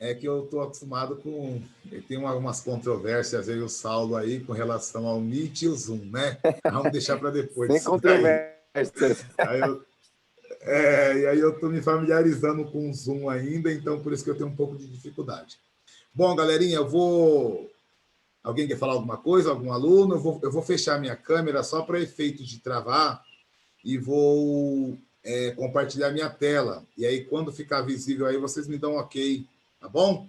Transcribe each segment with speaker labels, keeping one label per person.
Speaker 1: É que eu estou acostumado com... Tem umas controvérsias aí, o Saulo aí, com relação ao Meet e o Zoom, né? Vamos deixar para depois
Speaker 2: Sem
Speaker 1: disso daí.
Speaker 2: controvérsias.
Speaker 1: E aí eu estou me familiarizando com o Zoom ainda, então por isso que eu tenho um pouco de dificuldade. Bom, galerinha, eu vou... Alguém quer falar alguma coisa? Algum aluno? Eu vou fechar minha câmera só para efeito de travar e vou compartilhar minha tela. E aí, quando ficar visível aí, vocês me dão um ok, tá bom?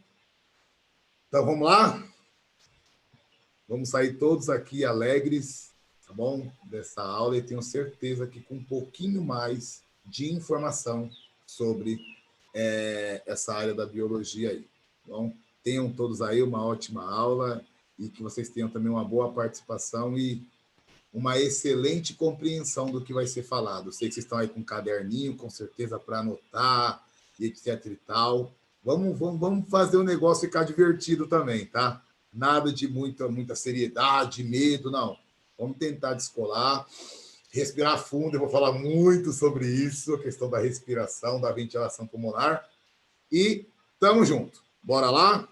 Speaker 1: Então, vamos lá? Vamos sair todos aqui alegres, tá bom? Dessa aula, e tenho certeza que com um pouquinho mais de informação sobre essa área da biologia aí. Então, tenham todos aí uma ótima aula e que vocês tenham também uma boa participação e uma excelente compreensão do que vai ser falado. Sei que vocês estão aí com um caderninho, com certeza, para anotar, e etc e tal. Vamos fazer o negócio ficar divertido também, tá? Nada de muita seriedade, medo, não. Vamos tentar descolar, respirar fundo, eu vou falar muito sobre isso, a questão da respiração, da ventilação pulmonar, e tamo junto. Bora lá?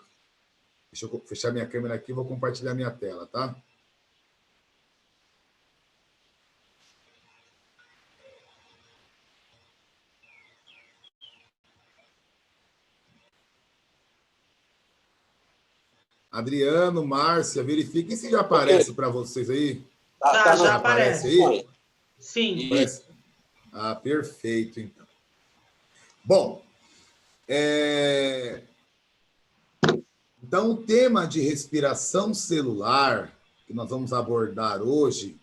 Speaker 1: Deixa eu fechar minha câmera aqui, vou compartilhar minha tela, tá? Adriano, Márcia, verifiquem se já aparece para vocês aí.
Speaker 3: Já aparece
Speaker 1: aí?
Speaker 3: Sim.
Speaker 1: Aparece. Ah, perfeito, então. Bom, então o tema de respiração celular que nós vamos abordar hoje,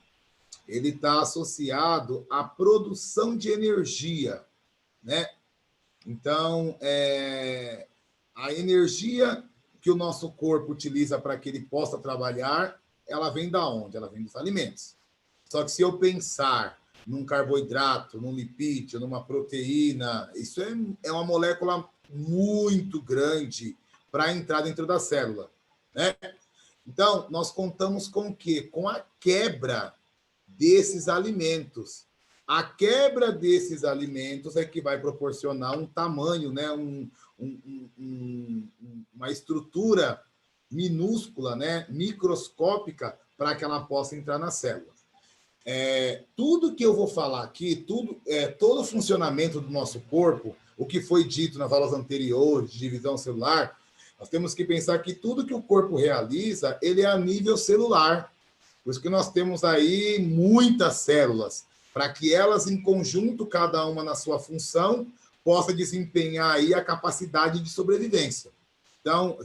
Speaker 1: ele está associado à produção de energia, né? Então, a energia que o nosso corpo utiliza para que ele possa trabalhar, ela vem da onde? Ela vem dos alimentos. Só que se eu pensar num carboidrato, num lipídio, numa proteína, isso é uma molécula muito grande para entrar dentro da célula, né? Então, nós contamos com o quê? Com a quebra desses alimentos. A quebra desses alimentos é que vai proporcionar um tamanho, né? Uma estrutura minúscula, né? Microscópica, para que ela possa entrar na célula. Tudo que eu vou falar aqui, todo o funcionamento do nosso corpo, o que foi dito nas aulas anteriores de divisão celular, nós temos que pensar que tudo que o corpo realiza, ele é a nível celular. Por isso que nós temos aí muitas células, para que elas, em conjunto, cada uma na sua função, possa desempenhar aí a capacidade de sobrevivência. Então,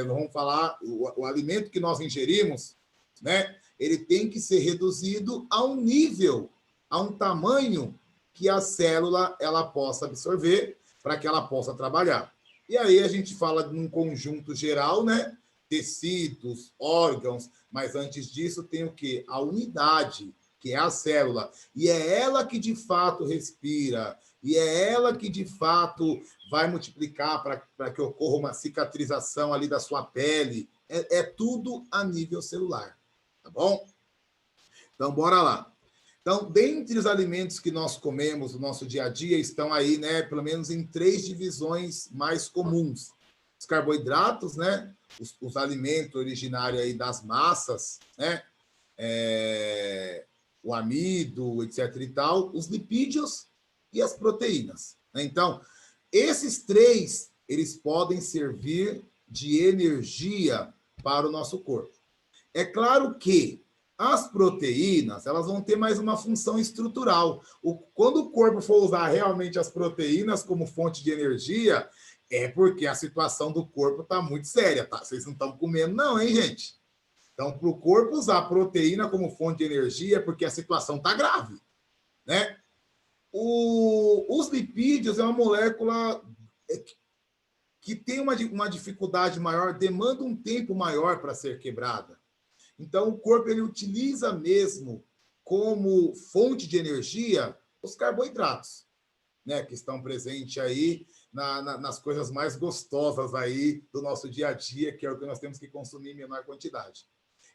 Speaker 1: vamos falar, o alimento que nós ingerimos, né? Ele tem que ser reduzido a um nível, a um tamanho que a célula ela possa absorver para que ela possa trabalhar. E aí a gente fala num conjunto geral, né? Tecidos, órgãos, mas antes disso tem o quê? A unidade, que é a célula. E é ela que, de fato, respira, e é ela que, de fato, vai multiplicar para que ocorra uma cicatrização ali da sua pele. É tudo a nível celular. Tá bom? Então, bora lá. Então, dentre os alimentos que nós comemos no nosso dia a dia, estão aí, né, pelo menos em 3 divisões mais comuns. Os carboidratos, né, os alimentos originários aí das massas, né, o amido, etc. e tal, os lipídios e as proteínas. Né? Então, esses 3, eles podem servir de energia para o nosso corpo. É claro que as proteínas, elas vão ter mais uma função estrutural. Quando o corpo for usar realmente as proteínas como fonte de energia, é porque a situação do corpo está muito séria, tá? Vocês não estão comendo não, hein, gente? Então, para o corpo usar a proteína como fonte de energia, é porque a situação está grave, né? Os lipídios é uma molécula que tem uma dificuldade maior, demanda um tempo maior para ser quebrada. Então, o corpo ele utiliza mesmo como fonte de energia os carboidratos, né, que estão presentes aí nas coisas mais gostosas aí do nosso dia a dia, que é o que nós temos que consumir em menor quantidade.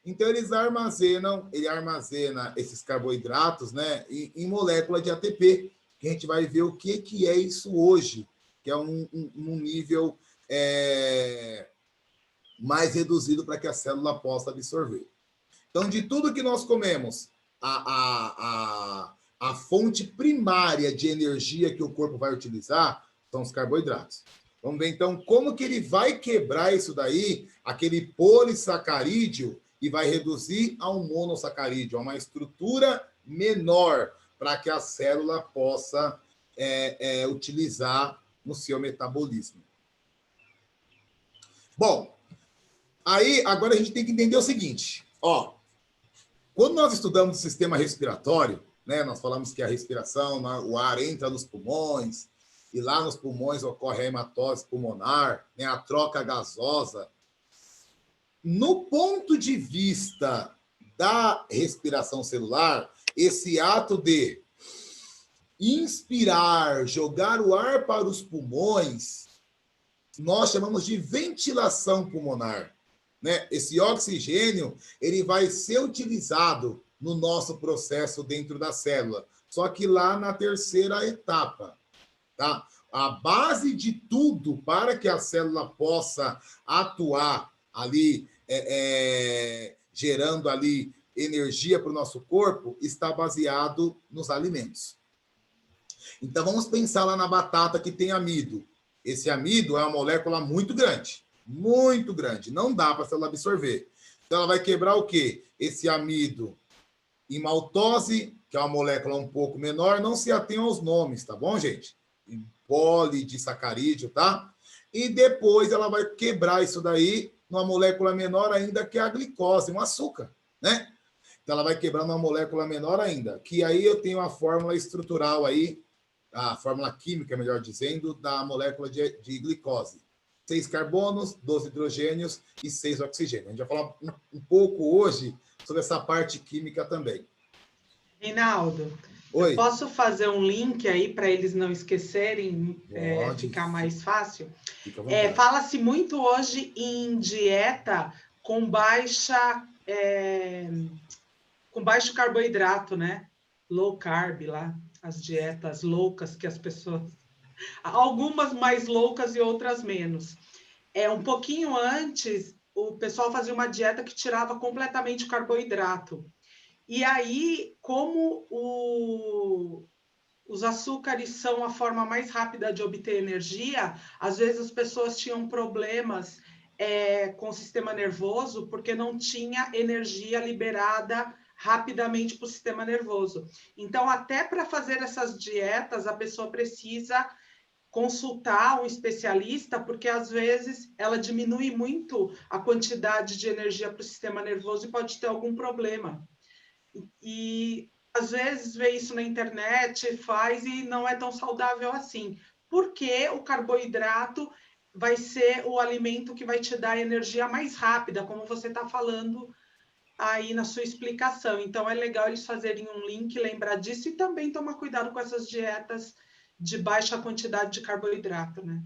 Speaker 1: Então, ele armazena esses carboidratos, né, em molécula de ATP, que a gente vai ver o que é isso hoje, que é um nível mais reduzido para que a célula possa absorver. Então, de tudo que nós comemos, a fonte primária de energia que o corpo vai utilizar são os carboidratos. Vamos ver, então, como que ele vai quebrar isso daí, aquele polissacarídeo, e vai reduzir a um monossacarídeo, a uma estrutura menor, para que a célula possa utilizar no seu metabolismo. Bom, aí agora a gente tem que entender o seguinte, ó, quando nós estudamos o sistema respiratório, né, nós falamos que a respiração, o ar entra nos pulmões, e lá nos pulmões ocorre a hematose pulmonar, né, a troca gasosa. No ponto de vista da respiração celular, esse ato de inspirar, jogar o ar para os pulmões, nós chamamos de ventilação pulmonar. Né? Esse oxigênio ele vai ser utilizado no nosso processo dentro da célula, só que lá na terceira etapa. Tá? A base de tudo para que a célula possa atuar ali, gerando ali energia para o nosso corpo, está baseado nos alimentos. Então, vamos pensar lá na batata que tem amido. Esse amido é uma molécula muito grande, não dá para a célula absorver. Então, ela vai quebrar o quê? Esse amido em maltose, que é uma molécula um pouco menor, não se atenham aos nomes, tá bom, gente? Em polidisacarídeo, tá? E depois ela vai quebrar isso daí numa molécula menor ainda, que é a glicose, um açúcar, né? Então, ela vai quebrar numa molécula menor ainda, que aí eu tenho a fórmula estrutural aí, a fórmula química, melhor dizendo, da molécula de glicose. 6 carbonos, 12 hidrogênios e 6 oxigênios. A gente vai falar um pouco hoje sobre essa parte química também.
Speaker 3: Reinaldo,
Speaker 1: oi.
Speaker 3: Eu posso fazer um link aí para eles não esquecerem, ficar mais fácil? Fala-se muito hoje em dieta com baixo carboidrato, né? Low carb lá, as dietas loucas que as pessoas... Algumas mais loucas e outras menos. Um pouquinho antes, o pessoal fazia uma dieta que tirava completamente o carboidrato. E aí, como os açúcares são a forma mais rápida de obter energia, às vezes as pessoas tinham problemas com o sistema nervoso porque não tinha energia liberada rapidamente para o sistema nervoso. Então, até para fazer essas dietas, a pessoa precisa consultar um especialista, porque às vezes ela diminui muito a quantidade de energia para o sistema nervoso e pode ter algum problema. E às vezes vê isso na internet, faz e não é tão saudável assim. Porque o carboidrato vai ser o alimento que vai te dar energia mais rápida, como você está falando aí na sua explicação. Então, é legal eles fazerem um link, lembrar disso e também tomar cuidado com essas dietas de baixa quantidade de carboidrato, né?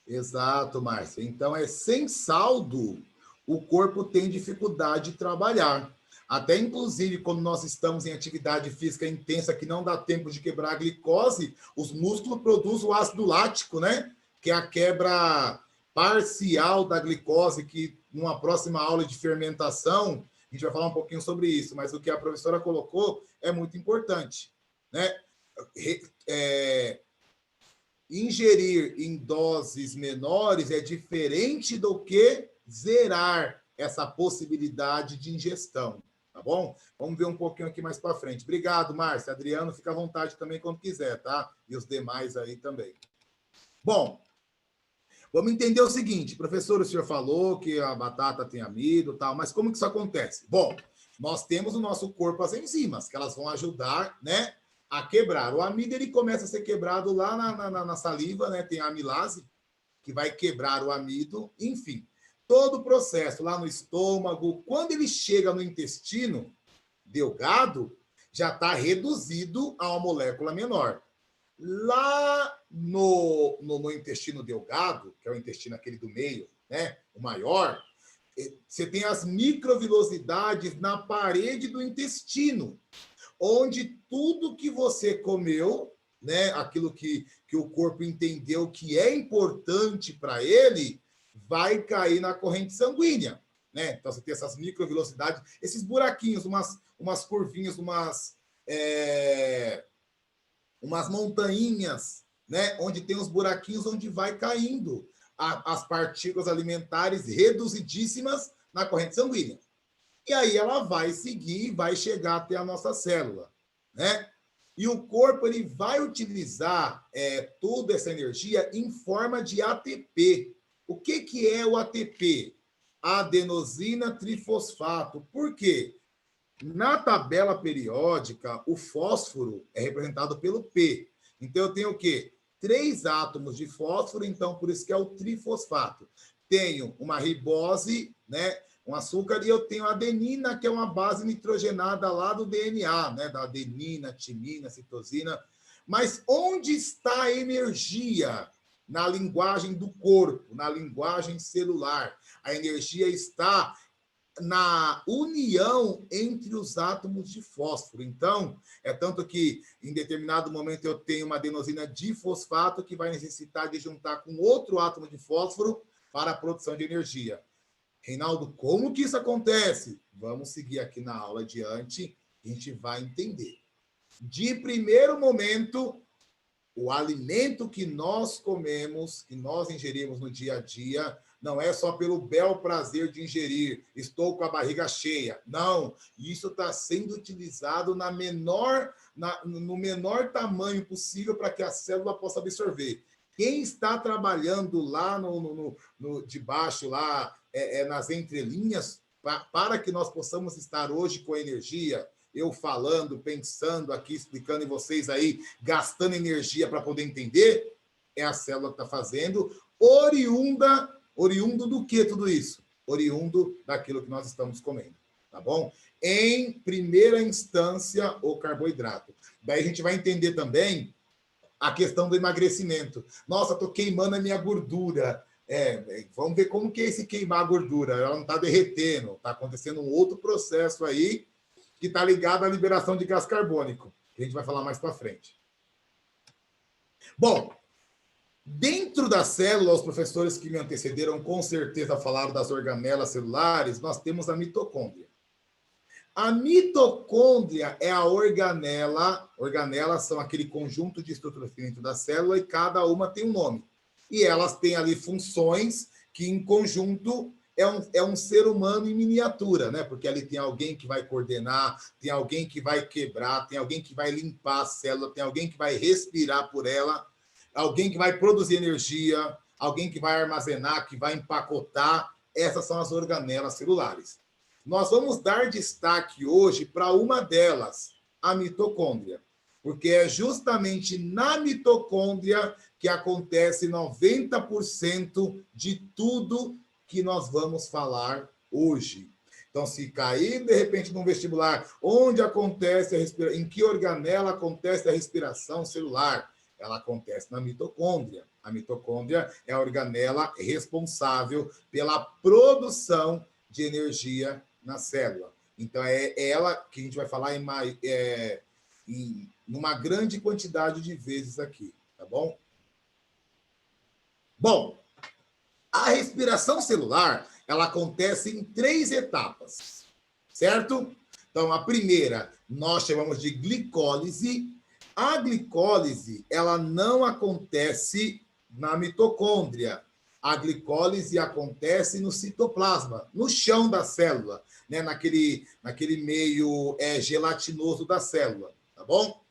Speaker 1: Exato, Márcia. Então, sem saldo, o corpo tem dificuldade de trabalhar. Até, inclusive, quando nós estamos em atividade física intensa, que não dá tempo de quebrar a glicose, os músculos produzem o ácido lático, né? Que é a quebra parcial da glicose, que numa próxima aula de fermentação, a gente vai falar um pouquinho sobre isso, mas o que a professora colocou é muito importante, né? Ingerir em doses menores é diferente do que zerar essa possibilidade de ingestão, tá bom? Vamos ver um pouquinho aqui mais para frente. Obrigado, Márcia. Adriano, fica à vontade também quando quiser, tá? E os demais aí também. Bom, vamos entender o seguinte, professor, o senhor falou que a batata tem amido e tal, mas como que isso acontece? Bom, nós temos no nosso corpo as enzimas, que elas vão ajudar, né, a quebrar. O amido, ele começa a ser quebrado lá na saliva, né? Tem a amilase, que vai quebrar o amido, enfim. Todo o processo lá no estômago, quando ele chega no intestino delgado, já está reduzido a uma molécula menor. Lá no intestino delgado, que é o intestino aquele do meio, né? O maior, você tem as microvilosidades na parede do intestino, onde tudo que você comeu né, aquilo que o corpo entendeu que é importante para ele, vai cair na corrente sanguínea, né? Então, você tem essas microvelocidades, esses buraquinhos, umas curvinhas, umas montanhas, né? Onde tem os buraquinhos onde vai caindo as partículas alimentares reduzidíssimas na corrente sanguínea. E aí ela vai seguir, vai chegar até a nossa célula, né? E o corpo ele vai utilizar toda essa energia em forma de ATP. O que é o ATP? Adenosina trifosfato. Por quê? Na tabela periódica, o fósforo é representado pelo P. Então, eu tenho o quê? 3 átomos de fósforo, então, por isso que é o trifosfato. Tenho uma ribose, né? Um açúcar, e eu tenho a adenina, que é uma base nitrogenada lá do DNA, né? Da adenina, timina, citosina. Mas onde está a energia? Na linguagem do corpo, na linguagem celular. A energia está na união entre os átomos de fósforo. Então, é tanto que em determinado momento eu tenho uma adenosina difosfato que vai necessitar de juntar com outro átomo de fósforo para a produção de energia. Reinaldo, como que isso acontece? Vamos seguir aqui na aula adiante, a gente vai entender. De primeiro momento, o alimento que nós comemos, que nós ingerimos no dia a dia, não é só pelo bel prazer de ingerir, estou com a barriga cheia. Não, isso está sendo utilizado no menor tamanho possível para que a célula possa absorver. Quem está trabalhando lá debaixo, lá nas entrelinhas, para que nós possamos estar hoje com energia, eu falando, pensando aqui, explicando em vocês aí, gastando energia para poder entender, é a célula que está fazendo, oriundo do que tudo isso? Oriundo daquilo que nós estamos comendo, tá bom? Em primeira instância, o carboidrato. Daí a gente vai entender também a questão do emagrecimento. Nossa, estou queimando a minha gordura. Vamos ver como que é esse queimar a gordura. Ela não está derretendo, está acontecendo um outro processo aí que está ligado à liberação de gás carbônico, que a gente vai falar mais para frente. Bom, dentro da célula, os professores que me antecederam com certeza falaram das organelas celulares, nós temos a mitocôndria. A mitocôndria é a organela. Organelas são aquele conjunto de estruturas dentro da célula e cada uma tem um nome. E elas têm ali funções que, em conjunto, é um ser humano em miniatura, né? Porque ali tem alguém que vai coordenar, tem alguém que vai quebrar, tem alguém que vai limpar a célula, tem alguém que vai respirar por ela, alguém que vai produzir energia, alguém que vai armazenar, que vai empacotar. Essas são as organelas celulares. Nós vamos dar destaque hoje para uma delas, a mitocôndria, porque é justamente na mitocôndria que acontece 90% de tudo que nós vamos falar hoje. Então, se cair, de repente, num vestibular, onde acontece a respiração, em que organela acontece a respiração celular? Ela acontece na mitocôndria. A mitocôndria é a organela responsável pela produção de energia na célula. Então, é ela que a gente vai falar numa grande quantidade de vezes aqui, tá bom? Bom, a respiração celular, ela acontece em 3 etapas, certo? Então, a primeira, nós chamamos de glicólise. A glicólise, ela não acontece na mitocôndria. A glicólise acontece no citoplasma, no chão da célula, né? naquele meio gelatinoso da célula, tá bom?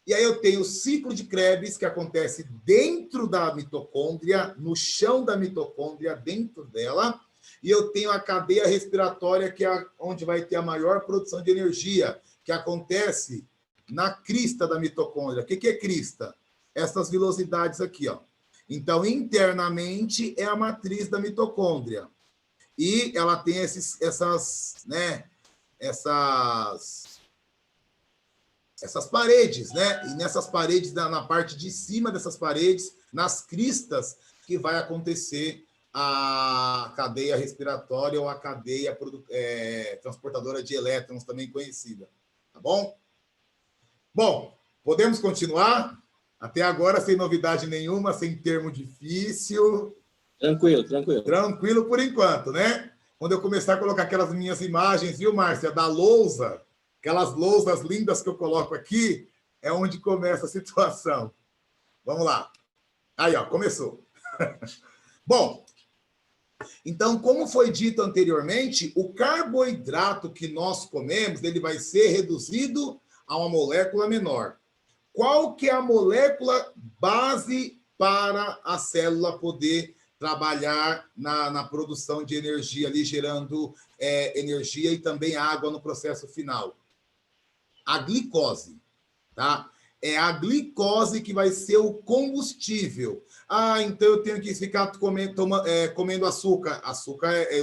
Speaker 1: E aí eu tenho o ciclo de Krebs, que acontece dentro da mitocôndria, no chão da mitocôndria, dentro dela. E eu tenho a cadeia respiratória, que é onde vai ter a maior produção de energia, que acontece na crista da mitocôndria. O que é crista? Essas velocidades aqui, ó. Então, internamente, é a matriz da mitocôndria. E ela tem essas paredes, né? E nessas paredes, na parte de cima dessas paredes, nas cristas, que vai acontecer a cadeia respiratória ou a cadeia transportadora de elétrons, também conhecida. Tá bom? Bom, podemos continuar? Até agora, sem novidade nenhuma, sem termo difícil.
Speaker 2: Tranquilo, tranquilo.
Speaker 1: Tranquilo por enquanto, né? Quando eu começar a colocar aquelas minhas imagens, viu, Márcia, da lousa, aquelas lousas lindas que eu coloco aqui, é onde começa a situação. Vamos lá. Aí, ó, começou. Bom, então, como foi dito anteriormente, o carboidrato que nós comemos, ele vai ser reduzido a uma molécula menor. Qual que é a molécula base para a célula poder trabalhar na produção de energia, ali gerando energia e também água no processo final? A glicose, tá? É a glicose que vai ser o combustível. Ah, então eu tenho que ficar comendo açúcar.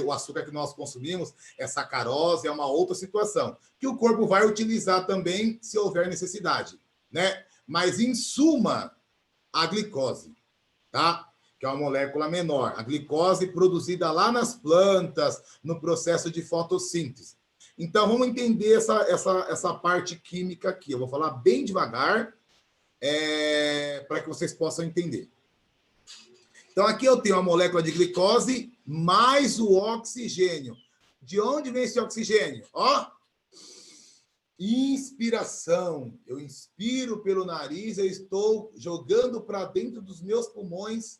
Speaker 1: O açúcar que nós consumimos é sacarose, é uma outra situação, que o corpo vai utilizar também se houver necessidade, né? Mas, em suma, a glicose, tá? Que é uma molécula menor. A glicose produzida lá nas plantas, no processo de fotossíntese. Então, vamos entender essa parte química aqui. Eu vou falar bem devagar, para que vocês possam entender. Então, aqui eu tenho a molécula de glicose mais o oxigênio. De onde vem esse oxigênio? Ó, inspiração. Eu inspiro pelo nariz, eu estou jogando para dentro dos meus pulmões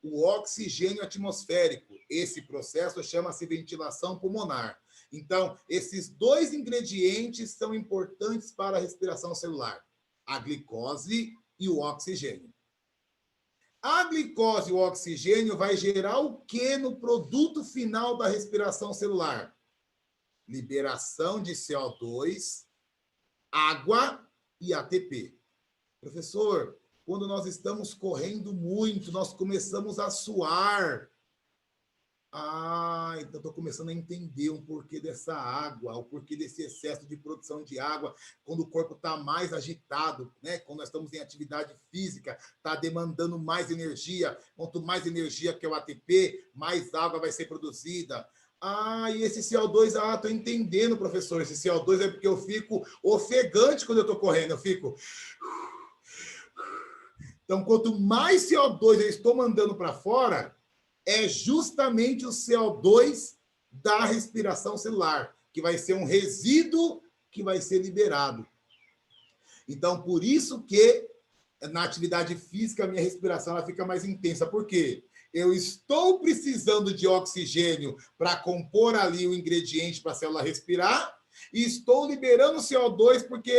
Speaker 1: o oxigênio atmosférico. Esse processo chama-se ventilação pulmonar. Então, esses dois ingredientes são importantes para a respiração celular: a glicose e o oxigênio. A glicose e o oxigênio vai gerar o que no produto final da respiração celular? Liberação de CO2, água e ATP. Professor, quando nós estamos correndo muito, nós começamos a suar. Ah, então estou começando a entender um porquê dessa água, o porquê desse excesso de produção de água, quando o corpo está mais agitado, né? Quando nós estamos em atividade física, está demandando mais energia. Quanto mais energia, que é o ATP, mais água vai ser produzida. Ah, e esse CO2, estou entendendo, professor. Esse CO2 é porque eu fico ofegante quando eu estou correndo, eu fico... Então, quanto mais CO2 eu estou mandando para fora, é justamente o CO2 da respiração celular, que vai ser um resíduo que vai ser liberado. Então, por isso que na atividade física a minha respiração ela fica mais intensa. Por quê? Eu estou precisando de oxigênio para compor ali o ingrediente para a célula respirar, e estou liberando CO2 porque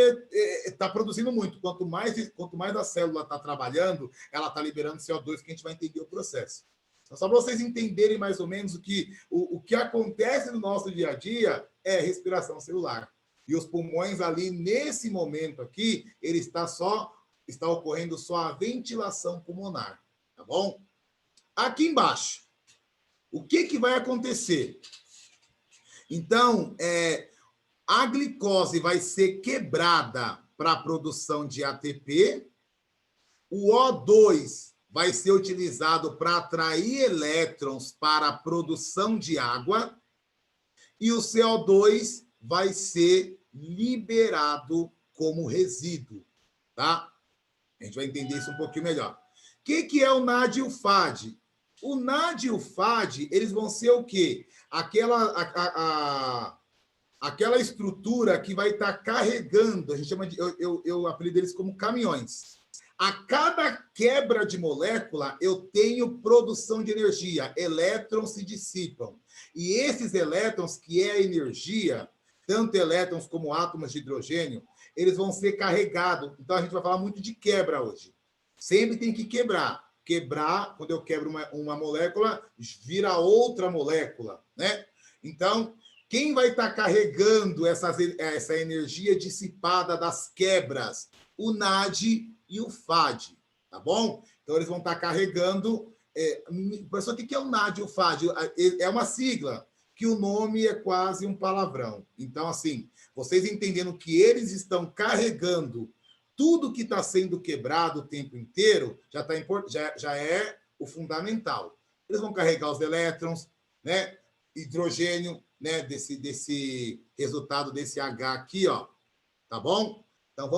Speaker 1: está produzindo muito. Quanto mais a célula está trabalhando, ela está liberando CO2, que a gente vai entender o processo. Então, só para vocês entenderem mais ou menos o que acontece no nosso dia a dia é respiração celular. E os pulmões ali, nesse momento aqui, está ocorrendo só a ventilação pulmonar, tá bom? Aqui embaixo, o que vai acontecer? Então, a glicose vai ser quebrada para a produção de ATP, o O2 vai ser utilizado para atrair elétrons para a produção de água, e o CO2 vai ser liberado como resíduo, tá? A gente vai entender isso um pouquinho melhor. O que é o NAD e o FAD? O NAD e o FAD, eles vão ser o quê? Aquela estrutura que vai estar carregando, a gente chama de, eu apelido eles como caminhões. A cada quebra de molécula, eu tenho produção de energia, elétrons se dissipam. E esses elétrons, que é a energia, tanto elétrons como átomos de hidrogênio, eles vão ser carregados. Então, a gente vai falar muito de quebra hoje. Sempre tem que quebrar. Quebrar, quando eu quebro uma molécula, vira outra molécula, né? Então, quem vai estar carregando essa energia dissipada das quebras? O NAD e o FAD, tá bom? Então, eles vão estar carregando... Professor, o que é o NAD e o FAD? É uma sigla, que o nome é quase um palavrão. Então, assim, vocês entendendo que eles estão carregando tudo que está sendo quebrado o tempo inteiro, já é o fundamental. Eles vão carregar os elétrons, né? Hidrogênio, né? Desse resultado desse H aqui, ó. Tá bom? Então,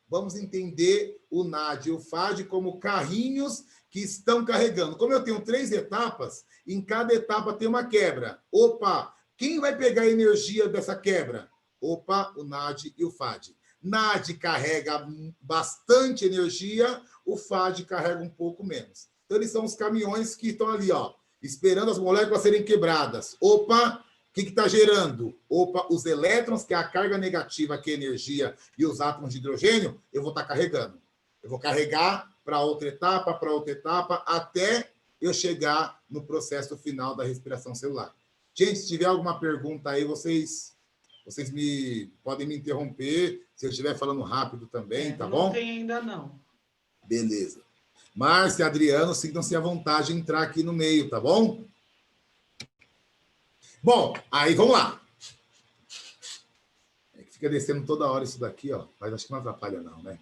Speaker 1: vamos entender o NAD e o FAD como carrinhos que estão carregando. Como eu tenho 3 etapas, em cada etapa tem uma quebra. Opa, quem vai pegar a energia dessa quebra? Opa, o NAD e o FAD. NAD carrega bastante energia, o FAD carrega um pouco menos. Então, eles são os caminhões que estão ali, ó, esperando as moléculas serem quebradas. Opa, o que está gerando? Opa, os elétrons, que é a carga negativa, que é a energia, e os átomos de hidrogênio, eu vou estar carregando. Eu vou carregar para outra etapa, até eu chegar no processo final da respiração celular. Gente, se tiver alguma pergunta aí, vocês podem me interromper, se eu estiver falando rápido também, tá bom?
Speaker 3: Não tem ainda, não.
Speaker 1: Beleza. Márcia, Adriano, sintam-se à vontade de entrar aqui no meio, tá bom? Bom, aí vamos lá. É que fica descendo toda hora isso daqui, ó. Mas acho que não atrapalha, não, né?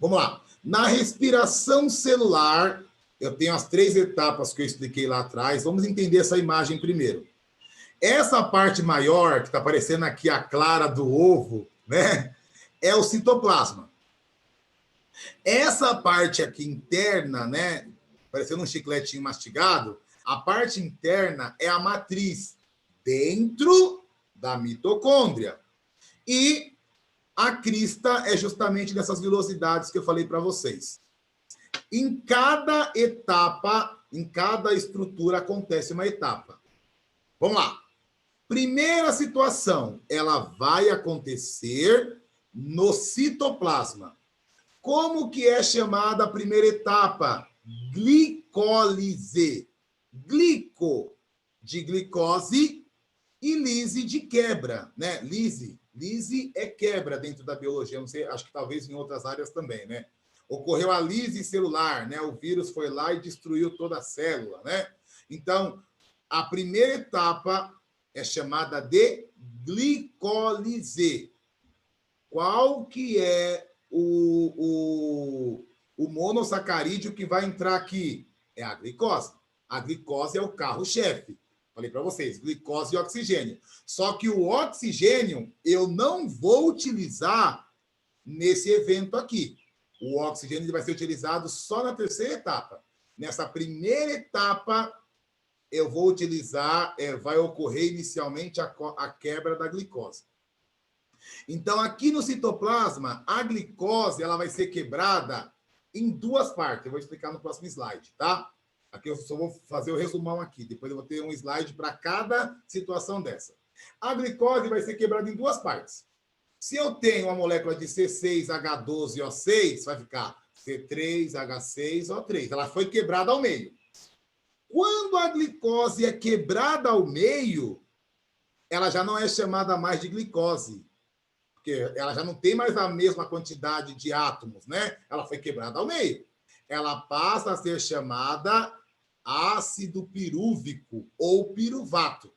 Speaker 1: Vamos lá. Na respiração celular, eu tenho as 3 etapas que eu expliquei lá atrás. Vamos entender essa imagem primeiro. Essa parte maior, que está aparecendo aqui a clara do ovo, né? É o citoplasma. Essa parte aqui interna, né? Parecendo um chicletinho mastigado, a parte interna é a matriz dentro da mitocôndria. E a crista é justamente dessas velocidades que eu falei para vocês. Em cada etapa, em cada estrutura, acontece uma etapa. Vamos lá. Primeira situação, ela vai acontecer no citoplasma. Como que é chamada a primeira etapa? Glicólise. Glico, de glicose, e lise, de quebra, né? Lise é quebra dentro da biologia, não sei, acho que talvez em outras áreas também, né? Ocorreu a lise celular, né? O vírus foi lá e destruiu toda a célula, né? Então, a primeira etapa é chamada de glicólise. Qual que é o monossacarídeo que vai entrar aqui? É a glicose. A glicose é o carro-chefe. Falei para vocês, glicose e oxigênio. Só que o oxigênio eu não vou utilizar nesse evento aqui. O oxigênio vai ser utilizado só na terceira etapa. Nessa primeira etapa, eu vou utilizar, vai ocorrer inicialmente a quebra da glicose. Então, aqui no citoplasma, a glicose ela vai ser quebrada em 2 partes. Eu vou explicar no próximo slide, tá? Aqui eu só vou fazer o resumão aqui. Depois eu vou ter um slide para cada situação dessa. A glicose vai ser quebrada em 2 partes. Se eu tenho uma molécula de C6H12O6, vai ficar C3H6O3. Ela foi quebrada ao meio. Quando a glicose é quebrada ao meio, ela já não é chamada mais de glicose, porque ela já não tem mais a mesma quantidade de átomos, né? Ela foi quebrada ao meio. Ela passa a ser chamada ácido pirúvico ou piruvato.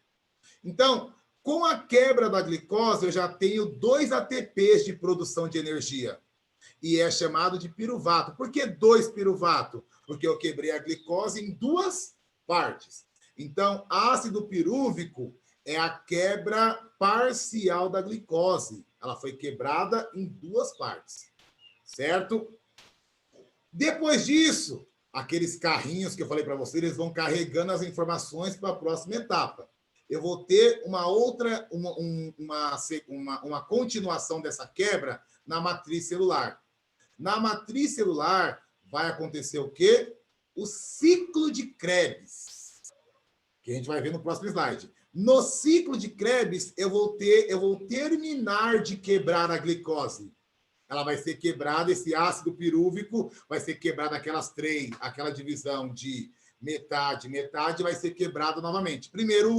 Speaker 1: Então, com a quebra da glicose, eu já tenho 2 ATPs de produção de energia. E é chamado de piruvato. Por que 2 piruvato? Porque eu quebrei a glicose em 2 partes. Então, ácido pirúvico é a quebra parcial da glicose. Ela foi quebrada em 2 partes. Certo? Depois disso, aqueles carrinhos que eu falei para vocês, eles vão carregando as informações para a próxima etapa. Eu vou ter uma continuação dessa quebra na matriz celular. Na matriz celular vai acontecer o quê? O ciclo de Krebs, que a gente vai ver no próximo slide. No ciclo de Krebs, eu vou terminar de quebrar a glicose. Ela vai ser quebrada, esse ácido pirúvico vai ser quebrado aquela divisão de metade, vai ser quebrado novamente. Primeiro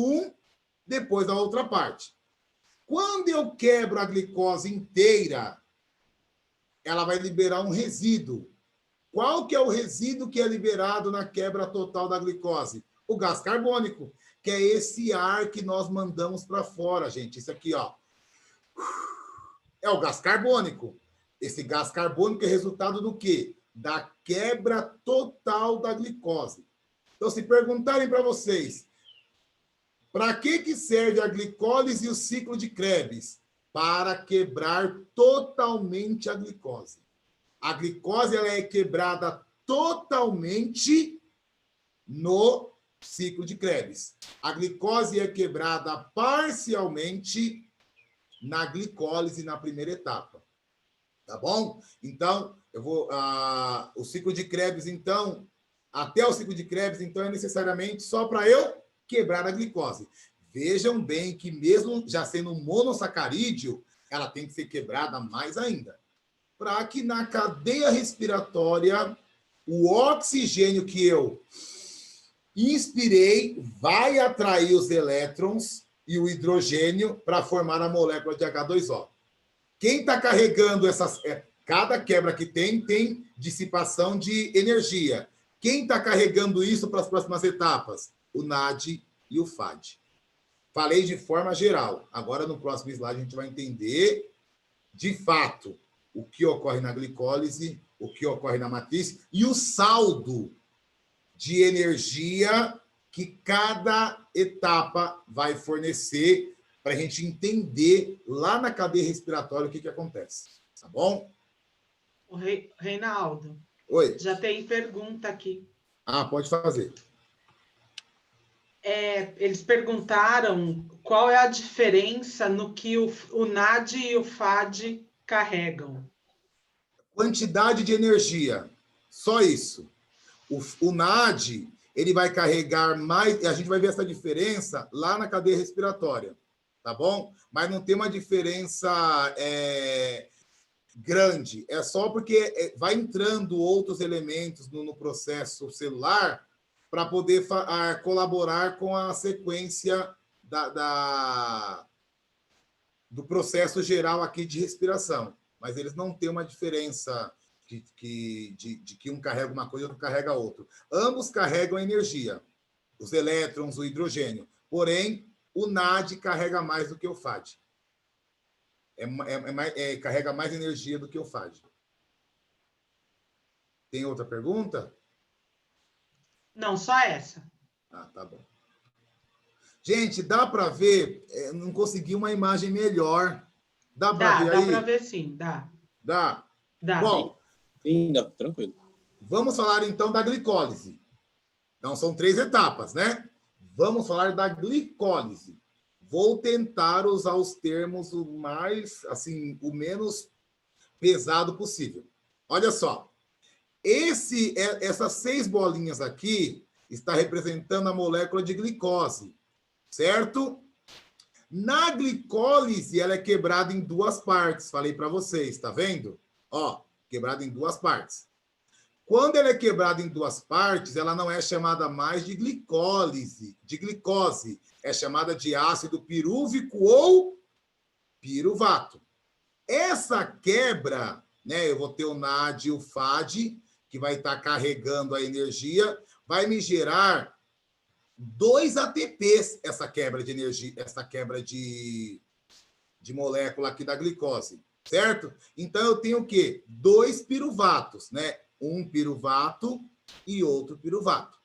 Speaker 1: depois a outra parte. Quando eu quebro a glicose inteira, ela vai liberar um resíduo. Qual que é o resíduo que é liberado na quebra total da glicose? O gás carbônico, que é esse ar que nós mandamos para fora, gente. Isso aqui, ó. É o gás carbônico. Esse gás carbônico é resultado do quê? Da quebra total da glicose. Então, se perguntarem para vocês, para que serve a glicólise e o ciclo de Krebs? para quebrar totalmente a glicose. A glicose ela é quebrada totalmente no ciclo de Krebs. A glicose é quebrada parcialmente na glicólise na primeira etapa. Tá bom? Então, eu vou o ciclo de Krebs, então, até o ciclo de Krebs, então, é necessariamente só para eu quebrar a glicose. Vejam bem que mesmo já sendo um monossacarídeo, ela tem que ser quebrada mais ainda. Para que na cadeia respiratória, o oxigênio que eu inspirei vai atrair os elétrons e o hidrogênio para formar a molécula de H2O. Quem está carregando essas... Cada quebra que tem dissipação de energia. Quem está carregando isso para as próximas etapas? O NAD e o FAD. Falei de forma geral. Agora, no próximo slide, a gente vai entender, de fato, o que ocorre na glicólise, o que ocorre na matriz e o saldo de energia que cada etapa vai fornecer para a gente entender lá na cadeia respiratória o que acontece. Tá bom?
Speaker 3: Reinaldo.
Speaker 1: Oi.
Speaker 3: Já tem pergunta aqui.
Speaker 1: Pode fazer.
Speaker 3: Eles perguntaram qual é a diferença no que o NAD e o FAD carregam.
Speaker 1: Quantidade de energia. Só isso. O NAD, ele vai carregar mais... A gente vai ver essa diferença lá na cadeia respiratória. Tá bom? Mas não tem uma diferença grande. É só porque vai entrando outros elementos no processo celular para poder colaborar com a sequência do processo geral aqui de respiração. Mas eles não têm uma diferença de que um carrega uma coisa e outro carrega outra. Ambos carregam energia, os elétrons, o hidrogênio. Porém, o NAD carrega mais do que o FAD. Carrega mais energia do que o FAD. Tem outra pergunta?
Speaker 3: Não, só essa.
Speaker 1: Tá bom. Gente, dá para ver? Não consegui uma imagem melhor. Dá para ver aí?
Speaker 3: Dá para ver sim, dá.
Speaker 1: Dá?
Speaker 3: Dá.
Speaker 1: Bom,
Speaker 2: sim, dá, tranquilo.
Speaker 1: Vamos falar então da glicólise. Então, são 3 etapas, né? Vamos falar da glicólise. Vou tentar usar os termos o menos pesado possível. Olha só. Essas 6 bolinhas aqui está representando a molécula de glicose, certo? Na glicólise, ela é quebrada em 2 partes. Falei para vocês, tá vendo? Ó, quebrada em 2 partes. Quando ela é quebrada em 2 partes, ela não é chamada mais de glicose, é chamada de ácido pirúvico ou piruvato. Essa quebra, né, eu vou ter o NAD e o FAD, que vai estar carregando a energia, vai me gerar 2 ATPs, essa quebra de energia, essa quebra de molécula aqui da glicose, certo? Então, eu tenho o quê? 2 piruvatos, né? Um piruvato e outro piruvato.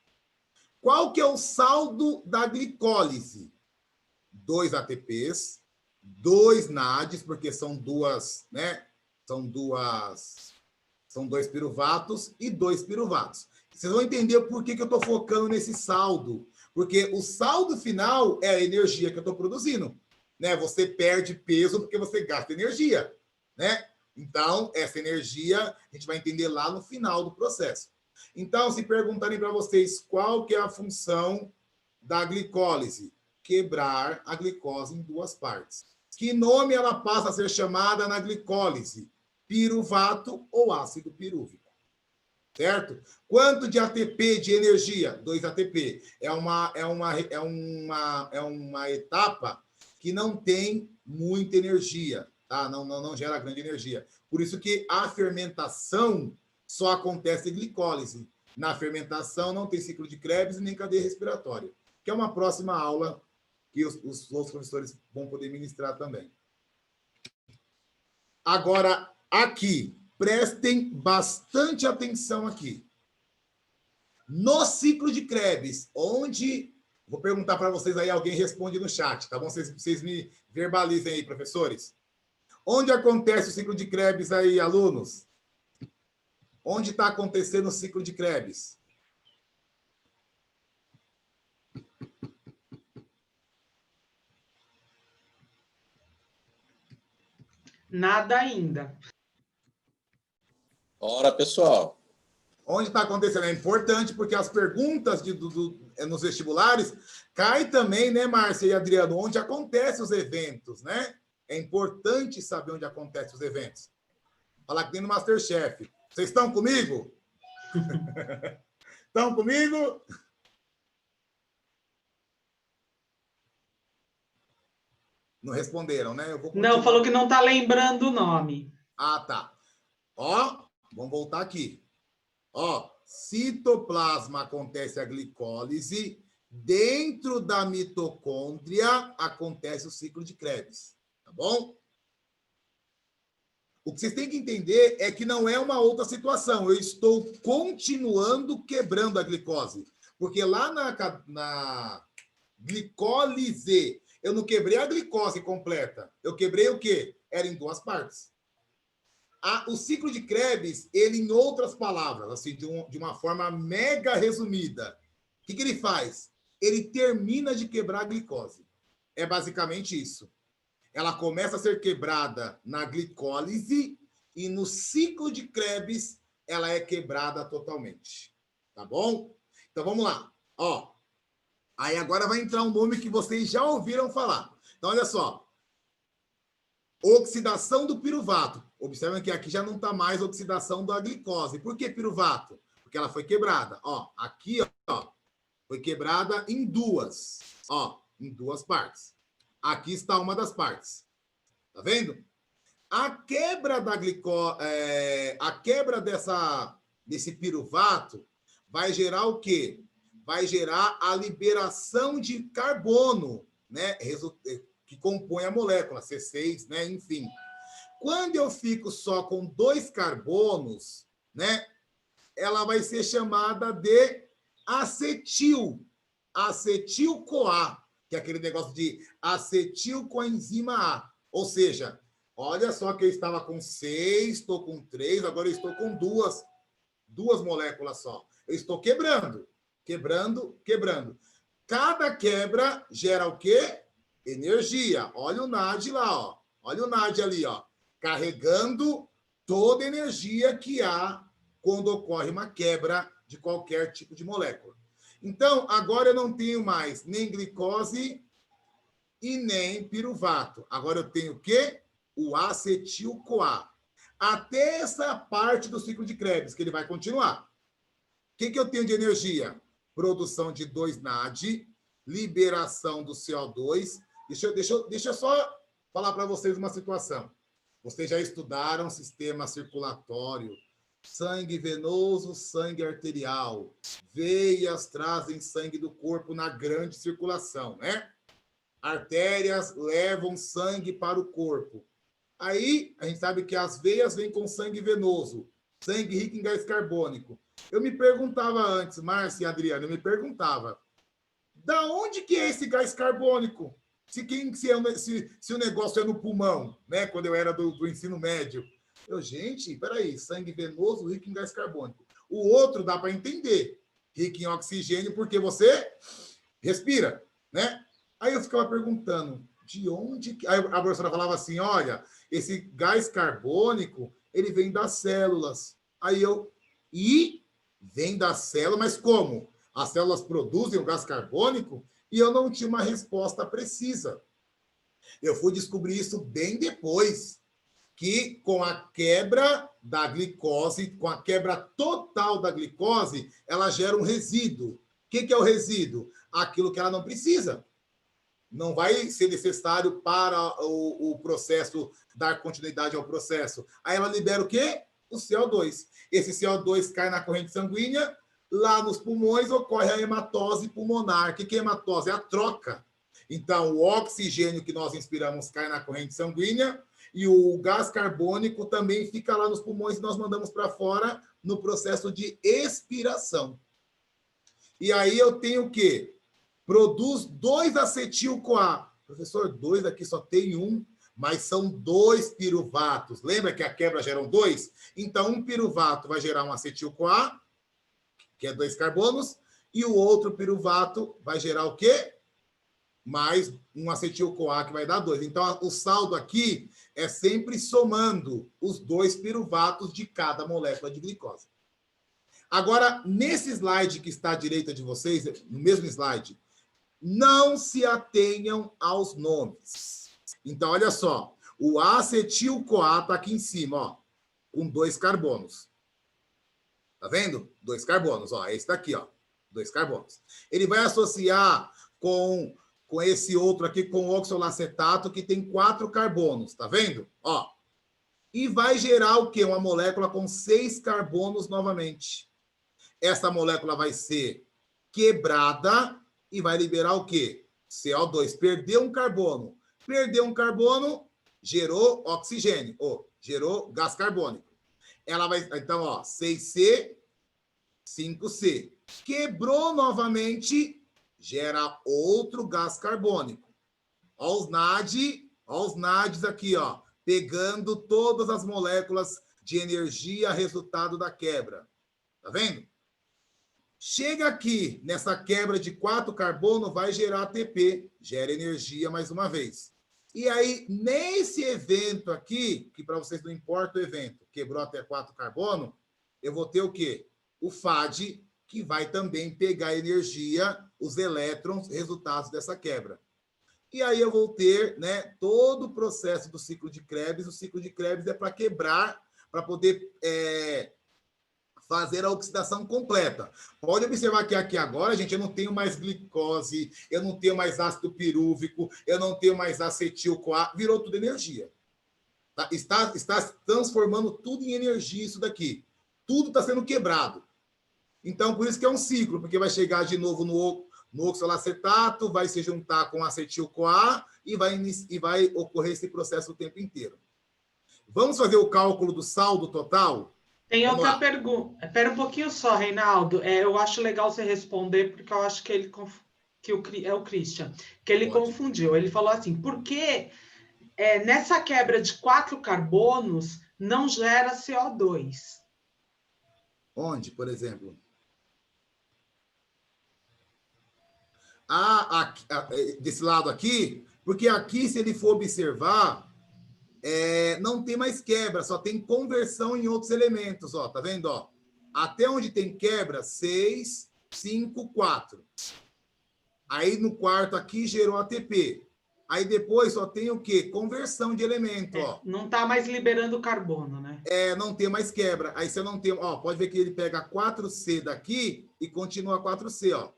Speaker 1: Qual que é o saldo da glicólise? 2 ATPs, 2 NADs, porque são 2, né? São 2 piruvatos e 2 piruvatos. Vocês vão entender por que eu estou focando nesse saldo. Porque o saldo final é a energia que eu estou produzindo. Né? Você perde peso porque você gasta energia. Né? Então, essa energia a gente vai entender lá no final do processo. Então, se perguntarem para vocês qual que é a função da glicólise, quebrar a glicose em 2 partes. Que nome ela passa a ser chamada na glicólise? Piruvato ou ácido pirúvico. Certo? Quanto de ATP de energia? 2 ATP. É uma etapa que não tem muita energia. Tá? Não gera grande energia. Por isso que a fermentação só acontece em glicólise. Na fermentação não tem ciclo de Krebs e nem cadeia respiratória, que é uma próxima aula que os outros professores vão poder ministrar também. Agora, aqui, prestem bastante atenção aqui. No ciclo de Krebs, onde... Vou perguntar para vocês aí, alguém responde no chat, tá bom? Vocês me verbalizem aí, professores. Onde acontece o ciclo de Krebs aí, alunos? Onde está acontecendo o ciclo de Krebs?
Speaker 3: Nada ainda.
Speaker 2: Ora, pessoal.
Speaker 1: Onde está acontecendo? É importante porque as perguntas nos vestibulares caem também, né, Márcia e Adriano? Onde acontecem os eventos, né? É importante saber onde acontecem os eventos. Falar que nem no Masterchef. Vocês estão comigo? Estão comigo? Não responderam, né?
Speaker 3: Não, falou que não está lembrando o nome.
Speaker 1: Ah, tá. Ó, vamos voltar aqui. Ó, citoplasma acontece a glicólise, dentro da mitocôndria acontece o ciclo de Krebs, tá bom? O que vocês têm que entender é que não é uma outra situação. Eu estou continuando quebrando a glicose. Porque lá na glicólise, eu não quebrei a glicose completa. Eu quebrei o quê? Era em duas partes. O ciclo de Krebs, ele, em outras palavras, assim, de uma forma mega resumida, o que ele faz? Ele termina de quebrar a glicose. É basicamente isso. Ela começa a ser quebrada na glicólise e no ciclo de Krebs ela é quebrada totalmente. Tá bom? Então vamos lá. Ó, aí agora vai entrar um nome que vocês já ouviram falar. Então olha só. Oxidação do piruvato. Observem que aqui já não está mais oxidação da glicose. Por que piruvato? Porque ela foi quebrada. Ó, aqui, ó, foi quebrada em duas. Ó, em duas partes. Aqui está uma das partes. Tá vendo? A quebra da a quebra desse piruvato vai gerar o quê? Vai gerar a liberação de carbono, né? Que compõe a molécula, C6, né? Enfim. Quando eu fico só com 2 carbonos, né? Ela vai ser chamada de acetil-CoA, que é aquele negócio de acetilcoenzima A. Ou seja, olha só que eu estava com 6, estou com 3, agora eu estou com duas moléculas só. Eu estou quebrando. Cada quebra gera o quê? Energia. Olha o NAD lá, ó. Olha o NAD ali, ó. Carregando toda a energia que há quando ocorre uma quebra de qualquer tipo de molécula. Então, agora eu não tenho mais nem glicose e nem piruvato. Agora eu tenho o quê? O acetil-CoA. Até essa parte do ciclo de Krebs, que ele vai continuar. O que eu tenho de energia? Produção de 2 NAD, liberação do CO2. Deixa eu só falar para vocês uma situação. Vocês já estudaram sistema circulatório, sangue venoso, sangue arterial. Veias trazem sangue do corpo na grande circulação, né? Artérias levam sangue para o corpo. Aí, a gente sabe que as veias vêm com sangue venoso, sangue rico em gás carbônico. Eu me perguntava antes, Márcia e Adriana, eu me perguntava, da onde que é esse gás carbônico? Se o negócio é no pulmão, né? Quando eu era do ensino médio. Gente, peraí, sangue venoso, rico em gás carbônico. O outro dá para entender, rico em oxigênio, porque você respira, né? Aí eu ficava perguntando, de onde... Aí a professora falava assim, olha, esse gás carbônico, ele vem das células. E vem da célula, mas como? As células produzem o gás carbônico? E eu não tinha uma resposta precisa. Eu fui descobrir isso bem depois, que com a quebra da glicose, com a quebra total da glicose, ela gera um resíduo. O que é o resíduo? Aquilo que ela não precisa. Não vai ser necessário para o processo dar continuidade ao processo. Aí ela libera o quê? O CO2. Esse CO2 cai na corrente sanguínea, lá nos pulmões ocorre a hematose pulmonar. O que é hematose? É a troca. Então, o oxigênio que nós inspiramos cai na corrente sanguínea e o gás carbônico também fica lá nos pulmões e nós mandamos para fora no processo de expiração. E aí eu tenho o quê? Produz 2 acetil-CoA. Professor, 2 aqui só tem 1. mas são 2 piruvatos. Lembra que a quebra geram 2? Então, um piruvato vai gerar um acetil-CoA, que é 2 carbonos, e o outro piruvato vai gerar o quê? Mais um acetil-CoA, que vai dar 2. Então, o saldo aqui é sempre somando os 2 piruvatos de cada molécula de glicose. Agora, nesse slide que está à direita de vocês, no mesmo slide, não se atenham aos nomes. Então, olha só, o acetil-CoA está aqui em cima, ó, com 2 carbonos. Tá vendo? 2 carbonos, ó, esse daqui, ó, 2 carbonos. Ele vai associar com esse outro aqui, com o oxalacetato, que tem 4 carbonos, tá vendo? Ó, e vai gerar o quê? Uma molécula com 6 carbonos novamente. Essa molécula vai ser quebrada e vai liberar o quê? CO2. Perdeu um carbono. Perdeu um carbono, gerou oxigênio, ou gerou gás carbônico. Ela vai, então, ó, 6C, 5C. Quebrou novamente, gera outro gás carbônico. Ó os NADs aqui, ó, pegando todas as moléculas de energia resultado da quebra. Tá vendo? Chega aqui, nessa quebra de 4 carbono, vai gerar ATP, gera energia mais uma vez. E aí, nesse evento aqui, que para vocês não importa o evento, quebrou até 4 carbono, eu vou ter o quê? O FAD, que vai também pegar energia, os elétrons, resultados dessa quebra. E aí eu vou ter, né, todo o processo do ciclo de Krebs. O ciclo de Krebs é para quebrar, para poder fazer a oxidação completa. Pode observar que aqui agora, gente, eu não tenho mais glicose, eu não tenho mais ácido pirúvico, eu não tenho mais acetil-CoA, virou tudo energia. Tá? Está transformando tudo em energia isso daqui. Tudo está sendo quebrado. Então, por isso que é um ciclo, porque vai chegar de novo no oxalacetato, vai se juntar com acetil-CoA e vai ocorrer esse processo o tempo inteiro. Vamos fazer o cálculo do saldo total?
Speaker 3: Tem outra pergunta. Espera um pouquinho só, Reinaldo. Eu acho legal você responder, porque eu acho que ele é o Christian, que ele confundiu. Ele falou assim, por que nessa quebra de 4 carbonos não gera CO2?
Speaker 1: Onde, por exemplo? Desse lado aqui, porque aqui, se ele for observar, não tem mais quebra, só tem conversão em outros elementos, ó, tá vendo, ó? Até onde tem quebra, 6, 5, 4. Aí no quarto aqui gerou ATP. Aí depois só tem o quê? Conversão de elemento, ó.
Speaker 3: Não tá mais liberando carbono, né?
Speaker 1: Não tem mais quebra. Aí você não tem, ó, pode ver que ele pega 4C daqui e continua 4C, ó.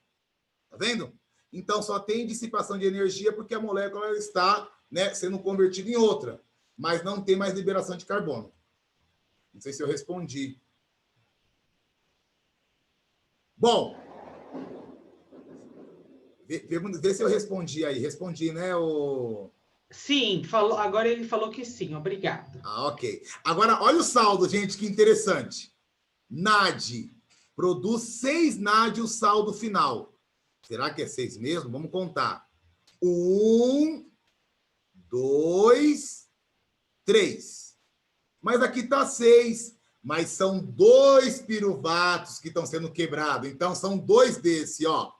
Speaker 1: Tá vendo? Então só tem dissipação de energia porque a molécula está, né, sendo convertida em outra, mas não tem mais liberação de carbono. Não sei se eu respondi. Bom, vê se eu respondi aí. Respondi, né?
Speaker 3: Sim, falou, agora ele falou que sim, obrigado.
Speaker 1: Ok. Agora, olha o saldo, gente, que interessante. NAD produz 6 NAD o saldo final. Será que é 6 mesmo? Vamos contar. 1, 2, 3. Mas aqui está 6. Mas são 2 piruvatos que estão sendo quebrados. Então, são 2 desse, ó.